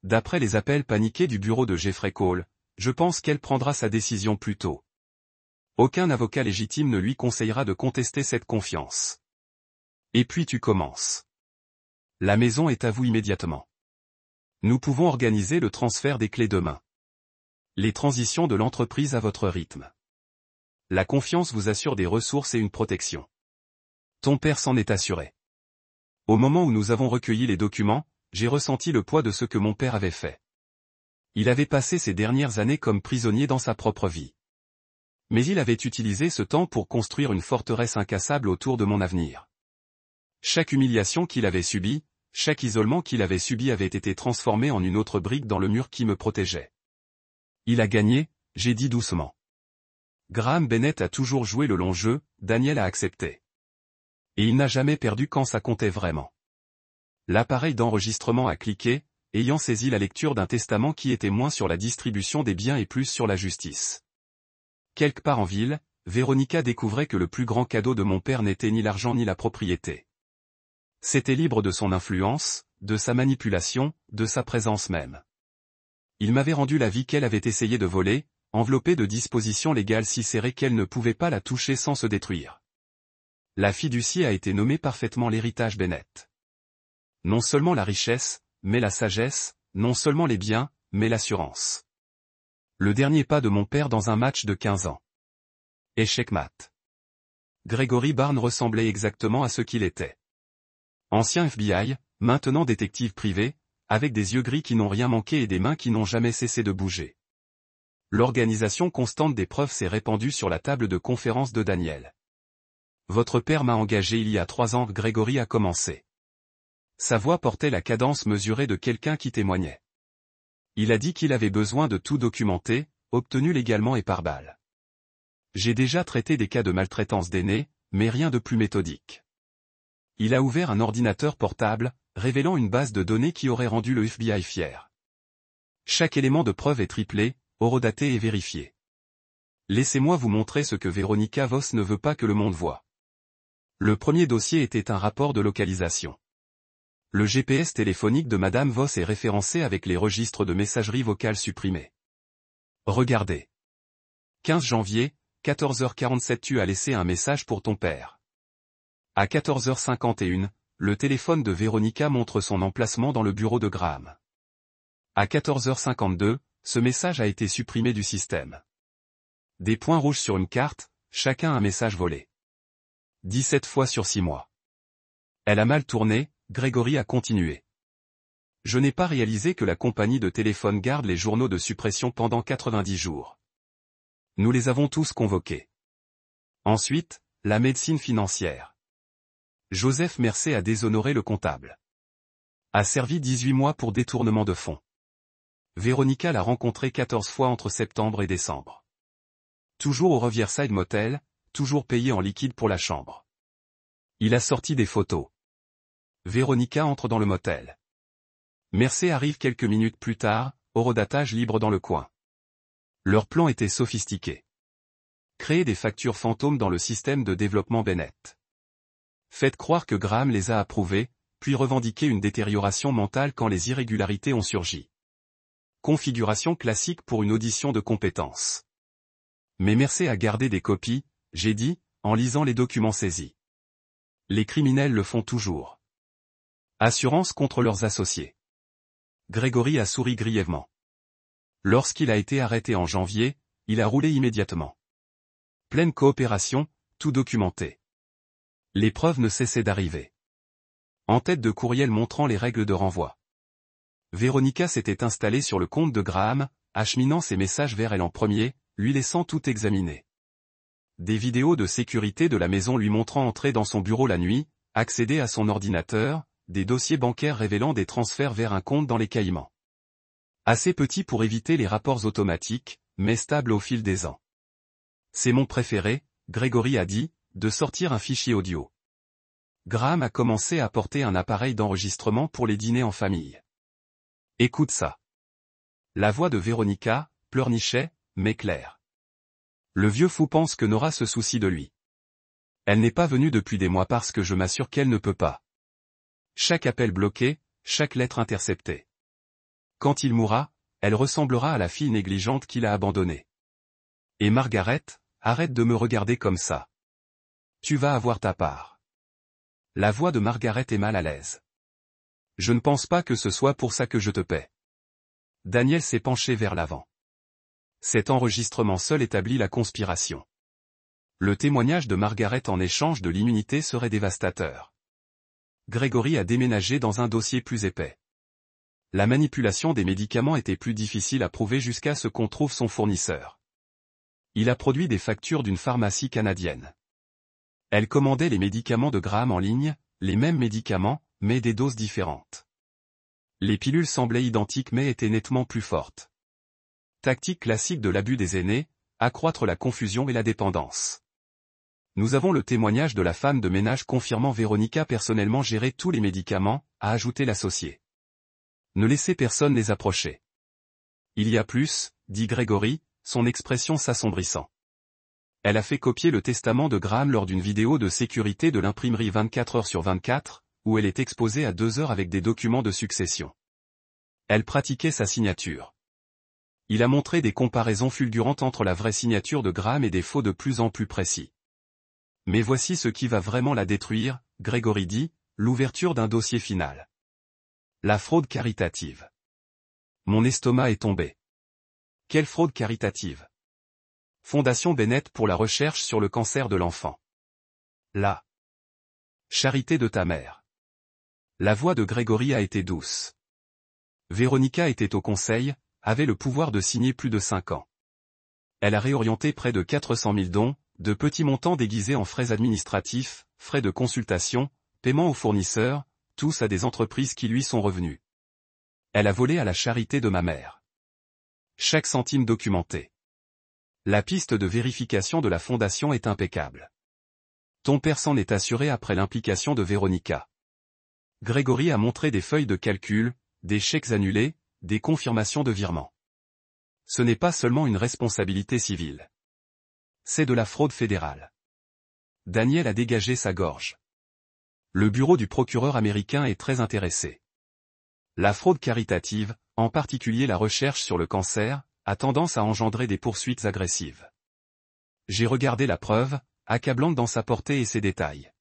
D'après les appels paniqués du bureau de Jeffrey Cole, je pense qu'elle prendra sa décision plus tôt. Aucun avocat légitime ne lui conseillera de contester cette confiance. Et puis tu commences. La maison est à vous immédiatement. Nous pouvons organiser le transfert des clés demain. Les transitions de l'entreprise à votre rythme. La confiance vous assure des ressources et une protection. Ton père s'en est assuré. Au moment où nous avons recueilli les documents, j'ai ressenti le poids de ce que mon père avait fait. Il avait passé ses dernières années comme prisonnier dans sa propre vie. Mais il avait utilisé ce temps pour construire une forteresse incassable autour de mon avenir. Chaque humiliation qu'il avait subie, chaque isolement qu'il avait subi avait été transformé en une autre brique dans le mur qui me protégeait. Il a gagné, j'ai dit doucement. Graham Bennett a toujours joué le long jeu, Daniel a accepté. Et il n'a jamais perdu quand ça comptait vraiment. L'appareil d'enregistrement a cliqué, ayant saisi la lecture d'un testament qui était moins sur la distribution des biens et plus sur la justice. Quelque part en ville, Véronica découvrait que le plus grand cadeau de mon père n'était ni l'argent ni la propriété. C'était libre de son influence, de sa manipulation, de sa présence même. Il m'avait rendu la vie qu'elle avait essayé de voler, enveloppée de dispositions légales si serrées qu'elle ne pouvait pas la toucher sans se détruire. La fiducie a été nommée parfaitement l'héritage Bennett. Non seulement la richesse, mais la sagesse, non seulement les biens, mais l'assurance. Le dernier pas de mon père dans un match de 15 ans. Échec mat. Gregory Barnes ressemblait exactement à ce qu'il était. Ancien FBI, maintenant détective privé, avec des yeux gris qui n'ont rien manqué et des mains qui n'ont jamais cessé de bouger. L'organisation constante des preuves s'est répandue sur la table de conférence de Daniel. Votre père m'a engagé il y a 3 ans, Gregory a commencé. Sa voix portait la cadence mesurée de quelqu'un qui témoignait. Il a dit qu'il avait besoin de tout documenter, obtenu légalement et par balle. J'ai déjà traité des cas de maltraitance d'aînés, mais rien de plus méthodique. Il a ouvert un ordinateur portable, révélant une base de données qui aurait rendu le FBI fier. Chaque élément de preuve est triplé, horodaté et vérifié. Laissez-moi vous montrer ce que Véronica Voss ne veut pas que le monde voie. Le premier dossier était un rapport de localisation. Le GPS téléphonique de Madame Voss est référencé avec les registres de messagerie vocale supprimés. Regardez. 15 janvier, 14h47 tu as laissé un message pour ton père. À 14h51, le téléphone de Véronica montre son emplacement dans le bureau de Graham. À 14h52, ce message a été supprimé du système. Des points rouges sur une carte, chacun un message volé. 17 fois sur 6 mois. Elle a mal tourné, Gregory a continué. Je n'ai pas réalisé que la compagnie de téléphone garde les journaux de suppression pendant 90 jours. Nous les avons tous convoqués. Ensuite, la médecine financière. Joseph Mercé a déshonoré le comptable. A servi 18 mois pour détournement de fonds. Véronica l'a rencontré 14 fois entre septembre et décembre. Toujours au Riverside Motel, toujours payé en liquide pour la chambre. Il a sorti des photos. Véronica entre dans le motel. Mercé arrive quelques minutes plus tard, horodatage libre dans le coin. Leur plan était sophistiqué. Créer des factures fantômes dans le système de développement Bennett. Faites croire que Graham les a approuvées, puis revendiquer une détérioration mentale quand les irrégularités ont surgi. Configuration classique pour une audition de compétences. Mais Mercé a gardé des copies, j'ai dit, en lisant les documents saisis. Les criminels le font toujours. Assurance contre leurs associés. Gregory a souri grièvement. Lorsqu'il a été arrêté en janvier, il a roulé immédiatement. Pleine coopération, tout documenté. Les preuves ne cessaient d'arriver. En tête de courriel montrant les règles de renvoi. Véronica s'était installée sur le compte de Graham, acheminant ses messages vers elle en premier, lui laissant tout examiner. Des vidéos de sécurité de la maison lui montrant entrer dans son bureau la nuit, accéder à son ordinateur, des dossiers bancaires révélant des transferts vers un compte dans les Caïmans. Assez petit pour éviter les rapports automatiques, mais stable au fil des ans. C'est mon préféré, Gregory a dit, de sortir un fichier audio. Graham a commencé à porter un appareil d'enregistrement pour les dîners en famille. Écoute ça. La voix de Véronica pleurnichait, mais claire. Le vieux fou pense que Nora se soucie de lui. Elle n'est pas venue depuis des mois parce que je m'assure qu'elle ne peut pas. Chaque appel bloqué, chaque lettre interceptée. Quand il mourra, elle ressemblera à la fille négligente qu'il a abandonnée. Et Margaret, arrête de me regarder comme ça. Tu vas avoir ta part. La voix de Margaret est mal à l'aise. Je ne pense pas que ce soit pour ça que je te paie. Daniel s'est penché vers l'avant. Cet enregistrement seul établit la conspiration. Le témoignage de Margaret en échange de l'immunité serait dévastateur. Gregory a déménagé dans un dossier plus épais. La manipulation des médicaments était plus difficile à prouver jusqu'à ce qu'on trouve son fournisseur. Il a produit des factures d'une pharmacie canadienne. Elle commandait les médicaments de Graham en ligne, les mêmes médicaments, mais des doses différentes. Les pilules semblaient identiques mais étaient nettement plus fortes. Tactique classique de l'abus des aînés, accroître la confusion et la dépendance. Nous avons le témoignage de la femme de ménage confirmant Véronica personnellement gérer tous les médicaments, a ajouté l'associé. Ne laissez personne les approcher. Il y a plus, dit Gregory, son expression s'assombrissant. Elle a fait copier le testament de Graham lors d'une vidéo de sécurité de l'imprimerie 24 heures sur 24, où elle est exposée à 2 heures avec des documents de succession. Elle pratiquait sa signature. Il a montré des comparaisons fulgurantes entre la vraie signature de Graham et des faux de plus en plus précis. Mais voici ce qui va vraiment la détruire, Gregory dit, l'ouverture d'un dossier final. La fraude caritative. Mon estomac est tombé. Quelle fraude caritative? Fondation Bennett pour la recherche sur le cancer de l'enfant. La charité de ta mère. La voix de Gregory a été douce. Véronica était au conseil, avait le pouvoir de signer plus de 5 ans. Elle a réorienté près de 400 000 dons, de petits montants déguisés en frais administratifs, frais de consultation, paiement aux fournisseurs, tous à des entreprises qui lui sont revenues. Elle a volé à la charité de ma mère. Chaque centime documenté. La piste de vérification de la fondation est impeccable. Ton père s'en est assuré après l'implication de Véronica. Gregory a montré des feuilles de calcul, des chèques annulés, des confirmations de virement. Ce n'est pas seulement une responsabilité civile. C'est de la fraude fédérale. Daniel a dégagé sa gorge. Le bureau du procureur américain est très intéressé. La fraude caritative, en particulier la recherche sur le cancer, a tendance à engendrer des poursuites agressives. J'ai regardé la preuve, accablante dans sa portée et ses détails.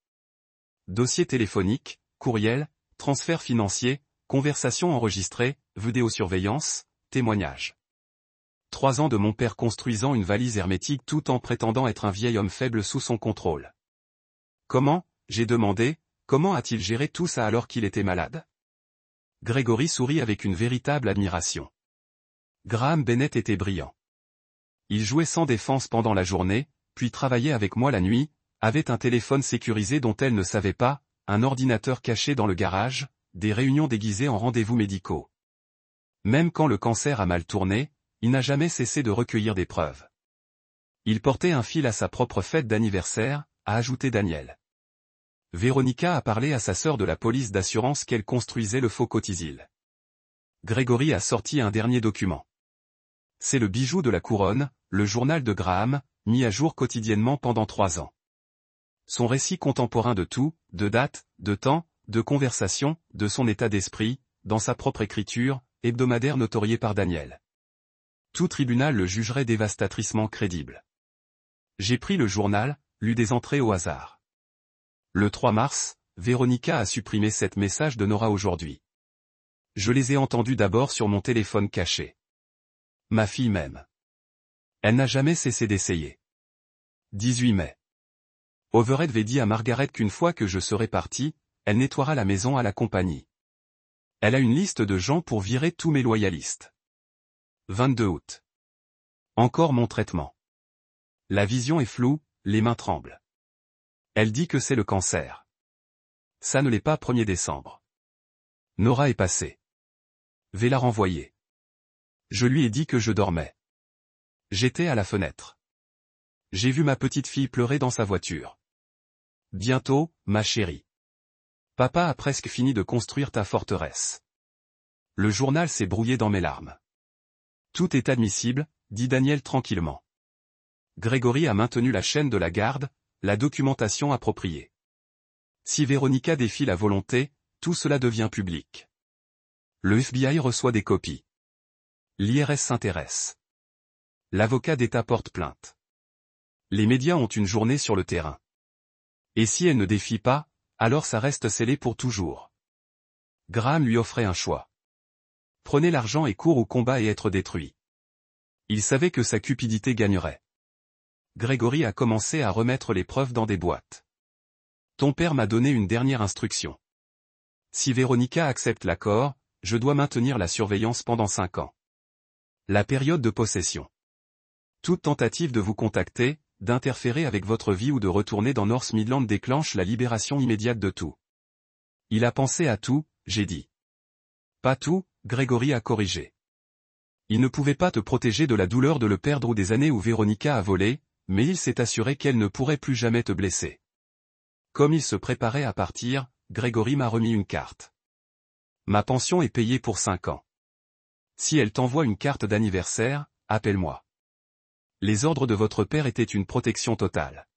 Dossier téléphonique, courriel, transfert financier, conversation enregistrée, vidéosurveillance, témoignage. 3 ans de mon père construisant une valise hermétique tout en prétendant être un vieil homme faible sous son contrôle. Comment, j'ai demandé, comment a-t-il géré tout ça alors qu'il était malade? Gregory sourit avec une véritable admiration. Graham Bennett était brillant. Il jouait sans défense pendant la journée, puis travaillait avec moi la nuit, avait un téléphone sécurisé dont elle ne savait pas, un ordinateur caché dans le garage, des réunions déguisées en rendez-vous médicaux. Même quand le cancer a mal tourné, il n'a jamais cessé de recueillir des preuves. Il portait un fil à sa propre fête d'anniversaire, a ajouté Daniel. Véronica a parlé à sa sœur de la police d'assurance qu'elle construisait le faux Cotisil. Gregory a sorti un dernier document. C'est le bijou de la couronne, le journal de Graham, mis à jour quotidiennement pendant 3 ans. Son récit contemporain de tout, de date, de temps, de conversation, de son état d'esprit, dans sa propre écriture, hebdomadaire notoriée par Daniel. Tout tribunal le jugerait dévastatriquement crédible. J'ai pris le journal, lu des entrées au hasard. Le 3 mars, Véronica a supprimé 7 messages de Nora aujourd'hui. Je les ai entendus d'abord sur mon téléphone caché. Ma fille m'aime. Elle n'a jamais cessé d'essayer. 18 mai. Overhead avait dit à Margaret qu'une fois que je serai parti, elle nettoiera la maison à la compagnie. Elle a une liste de gens pour virer tous mes loyalistes. 22 août. Encore mon traitement. La vision est floue, les mains tremblent. Elle dit que c'est le cancer. Ça ne l'est pas 1er décembre. Nora est passée. Vais la renvoyer. Je lui ai dit que je dormais. J'étais à la fenêtre. J'ai vu ma petite fille pleurer dans sa voiture. Bientôt, ma chérie. Papa a presque fini de construire ta forteresse. Le journal s'est brouillé dans mes larmes. Tout est admissible, dit Daniel tranquillement. Gregory a maintenu la chaîne de la garde, la documentation appropriée. Si Véronica défie la volonté, tout cela devient public. Le FBI reçoit des copies. L'IRS s'intéresse. L'avocat d'État porte plainte. Les médias ont une journée sur le terrain. Et si elle ne défie pas, alors ça reste scellé pour toujours. Graham lui offrait un choix. Prenez l'argent et cours au combat et être détruit. Il savait que sa cupidité gagnerait. Gregory a commencé à remettre les preuves dans des boîtes. Ton père m'a donné une dernière instruction. Si Véronica accepte l'accord, je dois maintenir la surveillance pendant 5 ans. La période de possession. Toute tentative de vous contacter, d'interférer avec votre vie ou de retourner dans North Midland déclenche la libération immédiate de tout. Il a pensé à tout, j'ai dit. Pas tout, Gregory a corrigé. Il ne pouvait pas te protéger de la douleur de le perdre ou des années où Véronica a volé, mais il s'est assuré qu'elle ne pourrait plus jamais te blesser. Comme il se préparait à partir, Gregory m'a remis une carte. Ma pension est payée pour 5 ans. Si elle t'envoie une carte d'anniversaire, appelle-moi. Les ordres de votre père étaient une protection totale.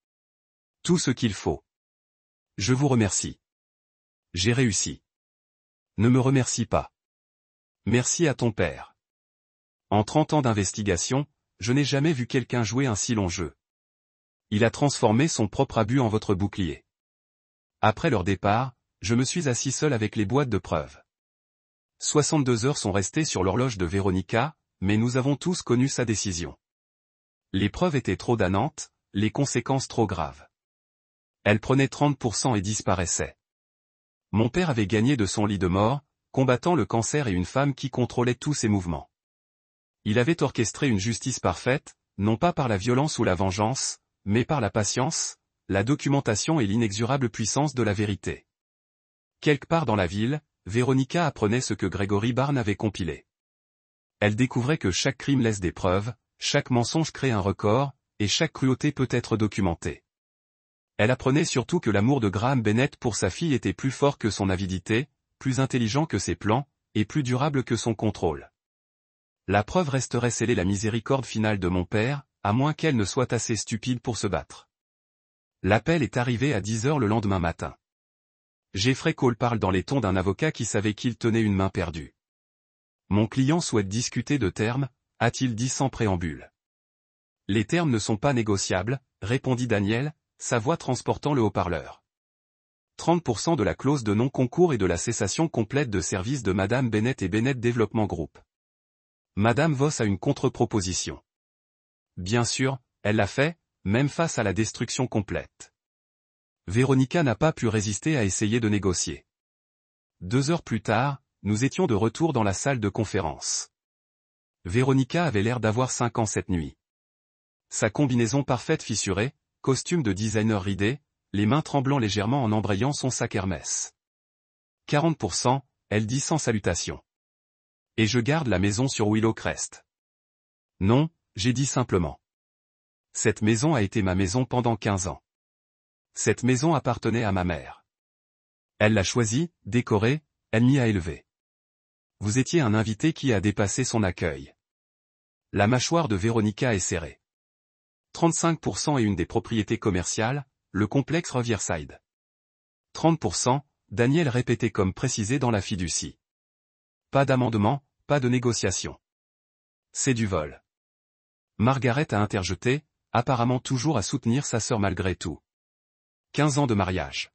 Tout ce qu'il faut. Je vous remercie. J'ai réussi. Ne me remercie pas. Merci à ton père. En 30 ans d'investigation, je n'ai jamais vu quelqu'un jouer un si long jeu. Il a transformé son propre abus en votre bouclier. Après leur départ, je me suis assis seul avec les boîtes de preuves. 62 heures sont restées sur l'horloge de Véronica, mais nous avons tous connu sa décision. Les preuves étaient trop damnantes, les conséquences trop graves. Elle prenait 30% et disparaissait. Mon père avait gagné de son lit de mort, combattant le cancer et une femme qui contrôlait tous ses mouvements. Il avait orchestré une justice parfaite, non pas par la violence ou la vengeance, mais par la patience, la documentation et l'inexorable puissance de la vérité. Quelque part dans la ville, Véronica apprenait ce que Gregory Barnes avait compilé. Elle découvrait que chaque crime laisse des preuves, chaque mensonge crée un record, et chaque cruauté peut être documentée. Elle apprenait surtout que l'amour de Graham Bennett pour sa fille était plus fort que son avidité, plus intelligent que ses plans, et plus durable que son contrôle. La preuve resterait scellée la miséricorde finale de mon père, à moins qu'elle ne soit assez stupide pour se battre. L'appel est arrivé à 10 heures le lendemain matin. Jeffrey Cole parle dans les tons d'un avocat qui savait qu'il tenait une main perdue. Mon client souhaite discuter de termes, a-t-il dit sans préambule. Les termes ne sont pas négociables, répondit Daniel, sa voix transportant le haut-parleur. 30% de la clause de non-concours et de la cessation complète de service de Madame Bennett et Bennett Development Group. Madame Voss a une contre-proposition. Bien sûr, elle l'a fait, même face à la destruction complète. Véronica n'a pas pu résister à essayer de négocier. 2 heures plus tard, nous étions de retour dans la salle de conférence. Véronica avait l'air d'avoir 5 ans cette nuit. Sa combinaison parfaite fissurée, costume de designer ridé, les mains tremblant légèrement en embrayant son sac Hermès. 40%, elle dit sans salutation. Et je garde la maison sur Willow Crest. Non, j'ai dit simplement. Cette maison a été ma maison pendant 15 ans. Cette maison appartenait à ma mère. Elle l'a choisie, décorée, elle m'y a élevé. Vous étiez un invité qui a dépassé son accueil. La mâchoire de Véronica est serrée. 35% est une des propriétés commerciales, le complexe Riverside. 30%, Daniel répétait comme précisé dans la fiducie. Pas d'amendement, pas de négociation. C'est du vol. Margaret a interjeté, apparemment toujours à soutenir sa sœur malgré tout. 15 ans de mariage.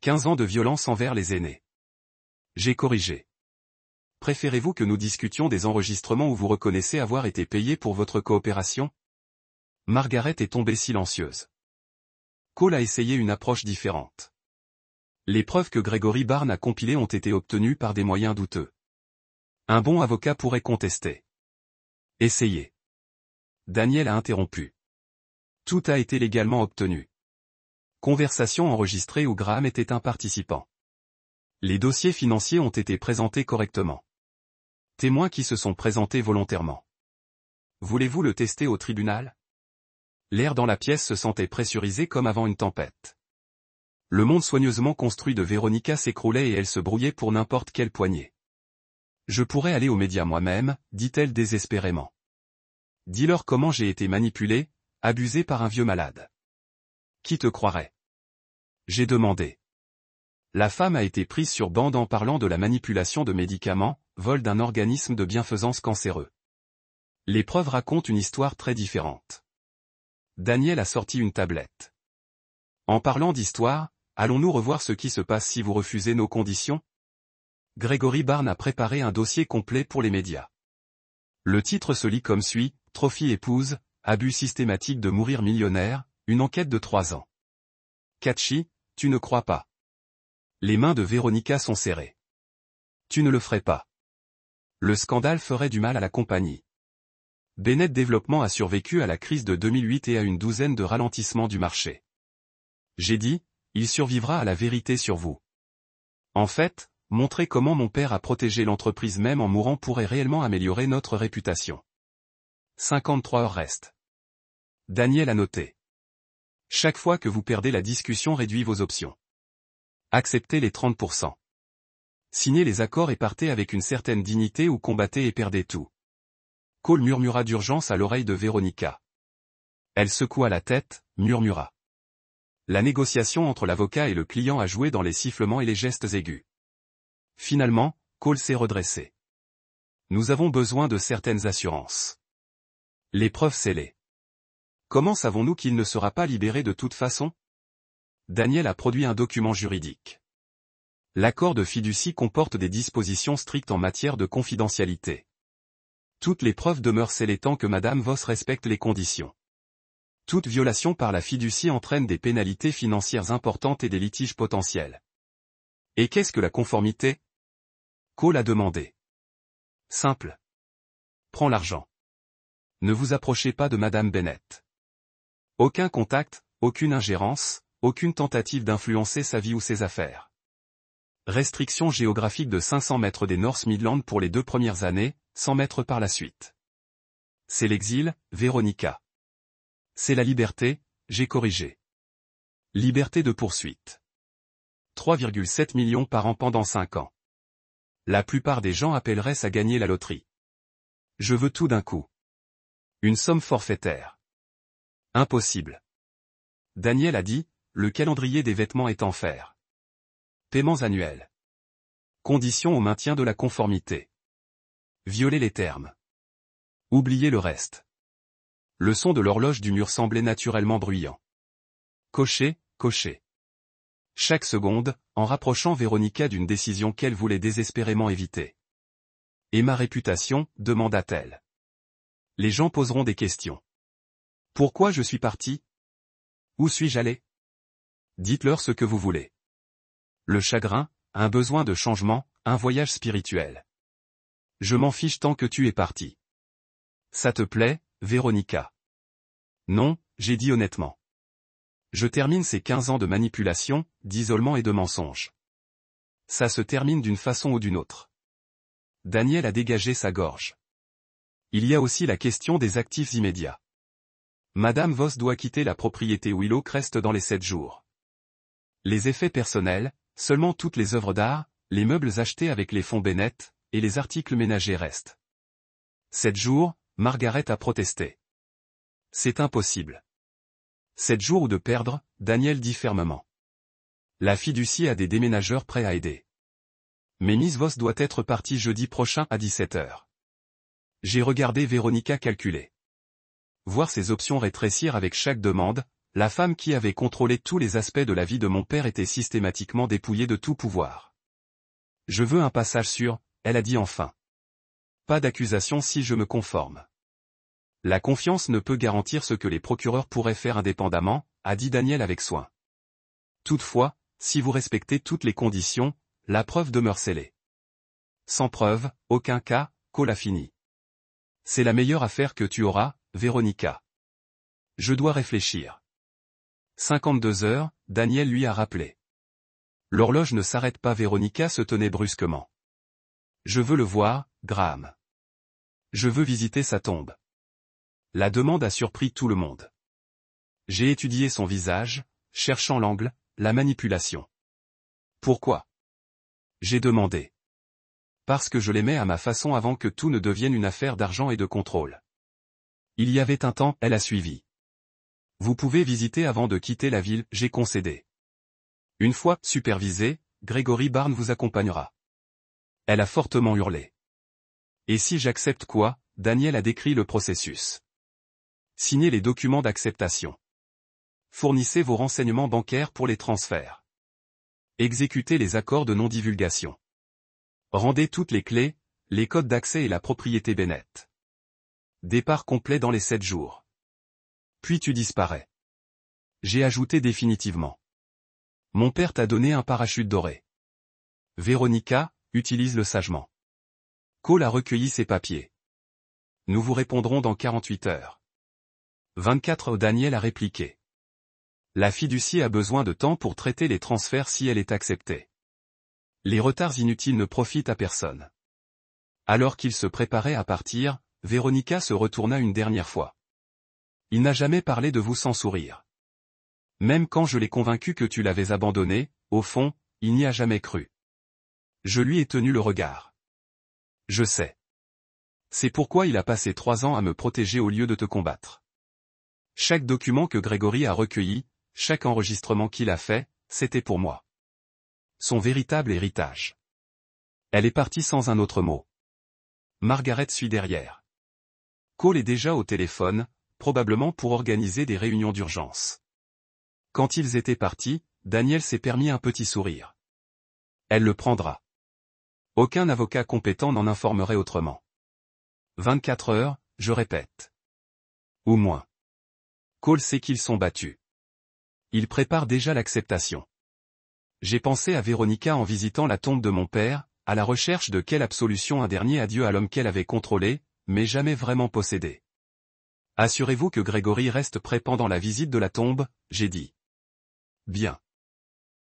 15 ans de violence envers les aînés. J'ai corrigé. Préférez-vous que nous discutions des enregistrements où vous reconnaissez avoir été payé pour votre coopération? Margaret est tombée silencieuse. Cole a essayé une approche différente. Les preuves que Gregory Barnes a compilées ont été obtenues par des moyens douteux. Un bon avocat pourrait contester. Essayez. Daniel a interrompu. Tout a été légalement obtenu. Conversation enregistrée où Graham était un participant. Les dossiers financiers ont été présentés correctement. Témoins qui se sont présentés volontairement. Voulez-vous le tester au tribunal? L'air dans la pièce se sentait pressurisé comme avant une tempête. Le monde soigneusement construit de Véronica s'écroulait et elle se brouillait pour n'importe quelle poignée. Je pourrais aller aux médias moi-même, dit-elle désespérément. Dis-leur comment j'ai été manipulé, abusé par un vieux malade. Qui te croirait? J'ai demandé. La femme a été prise sur bande en parlant de la manipulation de médicaments, vol d'un organisme de bienfaisance cancéreux. Les preuves racontent une histoire très différente. Daniel a sorti une tablette. En parlant d'histoire, allons-nous revoir ce qui se passe si vous refusez nos conditions? Grégory Barnes a préparé un dossier complet pour les médias. Le titre se lit comme suit, Trophy épouse, abus systématique de mourir millionnaire, une enquête de 3 ans. Catchy, tu ne crois pas? Les mains de Véronica sont serrées. Tu ne le ferais pas. Le scandale ferait du mal à la compagnie. Bennett Développement a survécu à la crise de 2008 et à une douzaine de ralentissements du marché. J'ai dit, il survivra à la vérité sur vous. En fait, montrer comment mon père a protégé l'entreprise même en mourant pourrait réellement améliorer notre réputation. 53 heures restent. Daniel a noté. Chaque fois que vous perdez la discussion, réduit vos options. Acceptez les 30%. Signez les accords et partez avec une certaine dignité ou combattez et perdez tout. Cole murmura d'urgence à l'oreille de Véronica. Elle secoua la tête, murmura. La négociation entre l'avocat et le client a joué dans les sifflements et les gestes aigus. Finalement, Cole s'est redressé. Nous avons besoin de certaines assurances. Les preuves scellées. Comment savons-nous qu'il ne sera pas libéré de toute façon? Daniel a produit un document juridique. L'accord de fiducie comporte des dispositions strictes en matière de confidentialité. Toutes les preuves demeurent scellées tant que Madame Voss respecte les conditions. Toute violation par la fiducie entraîne des pénalités financières importantes et des litiges potentiels. Et qu'est-ce que la conformité? Cole a demandé. Simple. Prends l'argent. Ne vous approchez pas de Madame Bennett. Aucun contact, aucune ingérence, aucune tentative d'influencer sa vie ou ses affaires. Restriction géographique de 500 mètres des North Midlands pour les 2 premières années, 100 mètres par la suite. C'est l'exil, Véronica. C'est la liberté, j'ai corrigé. Liberté de poursuite. 3,7 millions par an pendant 5 ans. La plupart des gens appelleraient ça gagner la loterie. Je veux tout d'un coup. Une somme forfaitaire. Impossible. Daniel a dit, le calendrier des vêtements est en fer. Paiements annuels. Conditions au maintien de la conformité. Violer les termes. Oubliez le reste. Le son de l'horloge du mur semblait naturellement bruyant. Cocher, cocher. Chaque seconde, en rapprochant Véronica d'une décision qu'elle voulait désespérément éviter. Et ma réputation, demanda-t-elle. Les gens poseront des questions. Pourquoi je suis parti? Où suis-je allé? Dites-leur ce que vous voulez. Le chagrin, un besoin de changement, un voyage spirituel. Je m'en fiche tant que tu es parti. Ça te plaît, Véronica? Non, j'ai dit honnêtement. Je termine ces 15 ans de manipulation, d'isolement et de mensonge. Ça se termine d'une façon ou d'une autre. Daniel a dégagé sa gorge. Il y a aussi la question des actifs immédiats. Madame Voss doit quitter la propriété Willow Crest dans les 7 jours. Les effets personnels, seulement toutes les œuvres d'art, les meubles achetés avec les fonds Bennett, et les articles ménagers restent. 7 jours, Margaret a protesté. C'est impossible. 7 jours ou de perdre, Daniel dit fermement. La fiducie a des déménageurs prêts à aider. Mais Miss Voss doit être partie jeudi prochain à 17h. J'ai regardé Véronica calculer. Voir ses options rétrécir avec chaque demande, la femme qui avait contrôlé tous les aspects de la vie de mon père était systématiquement dépouillée de tout pouvoir. Je veux un passage sûr, elle a dit enfin. Pas d'accusation si je me conforme. La confiance ne peut garantir ce que les procureurs pourraient faire indépendamment, a dit Daniel avec soin. Toutefois, si vous respectez toutes les conditions, la preuve demeure scellée. Sans preuve, aucun cas, Cole a fini. C'est la meilleure affaire que tu auras, Véronica. Je dois réfléchir. 52 heures, Daniel lui a rappelé. L'horloge ne s'arrête pas. Véronica se tenait brusquement. Je veux le voir, Graham. Je veux visiter sa tombe. La demande a surpris tout le monde. J'ai étudié son visage, cherchant l'angle, la manipulation. Pourquoi? J'ai demandé. Parce que je l'aimais à ma façon avant que tout ne devienne une affaire d'argent et de contrôle. Il y avait un temps, elle a suivi. Vous pouvez visiter avant de quitter la ville, j'ai concédé. Une fois supervisé, Gregory Barnes vous accompagnera. Elle a fortement hurlé. Et si j'accepte quoi? Daniel a décrit le processus. Signez les documents d'acceptation. Fournissez vos renseignements bancaires pour les transferts. Exécutez les accords de non-divulgation. Rendez toutes les clés, les codes d'accès et la propriété Bennett. Départ complet dans les 7 jours. Puis tu disparais. J'ai ajouté définitivement. Mon père t'a donné un parachute doré. Véronica, utilise-le sagement. Cole a recueilli ses papiers. Nous vous répondrons dans 48 heures. 24 Daniel a répliqué. La fiducie a besoin de temps pour traiter les transferts si elle est acceptée. Les retards inutiles ne profitent à personne. Alors qu'il se préparait à partir, Véronica se retourna une dernière fois. Il n'a jamais parlé de vous sans sourire. Même quand je l'ai convaincu que tu l'avais abandonné, au fond, il n'y a jamais cru. Je lui ai tenu le regard. Je sais. C'est pourquoi il a passé 3 ans à me protéger au lieu de te combattre. Chaque document que Gregory a recueilli, chaque enregistrement qu'il a fait, c'était pour moi. Son véritable héritage. Elle est partie sans un autre mot. Margaret suit derrière. Cole est déjà au téléphone, probablement pour organiser des réunions d'urgence. Quand ils étaient partis, Daniel s'est permis un petit sourire. Elle le prendra. Aucun avocat compétent n'en informerait autrement. 24 heures, je répète. Ou moins. Cole sait qu'ils sont battus. Il prépare déjà l'acceptation. J'ai pensé à Véronica en visitant la tombe de mon père, à la recherche de quelle absolution un dernier adieu à l'homme qu'elle avait contrôlé, mais jamais vraiment possédé. Assurez-vous que Gregory reste prêt pendant la visite de la tombe, j'ai dit. Bien.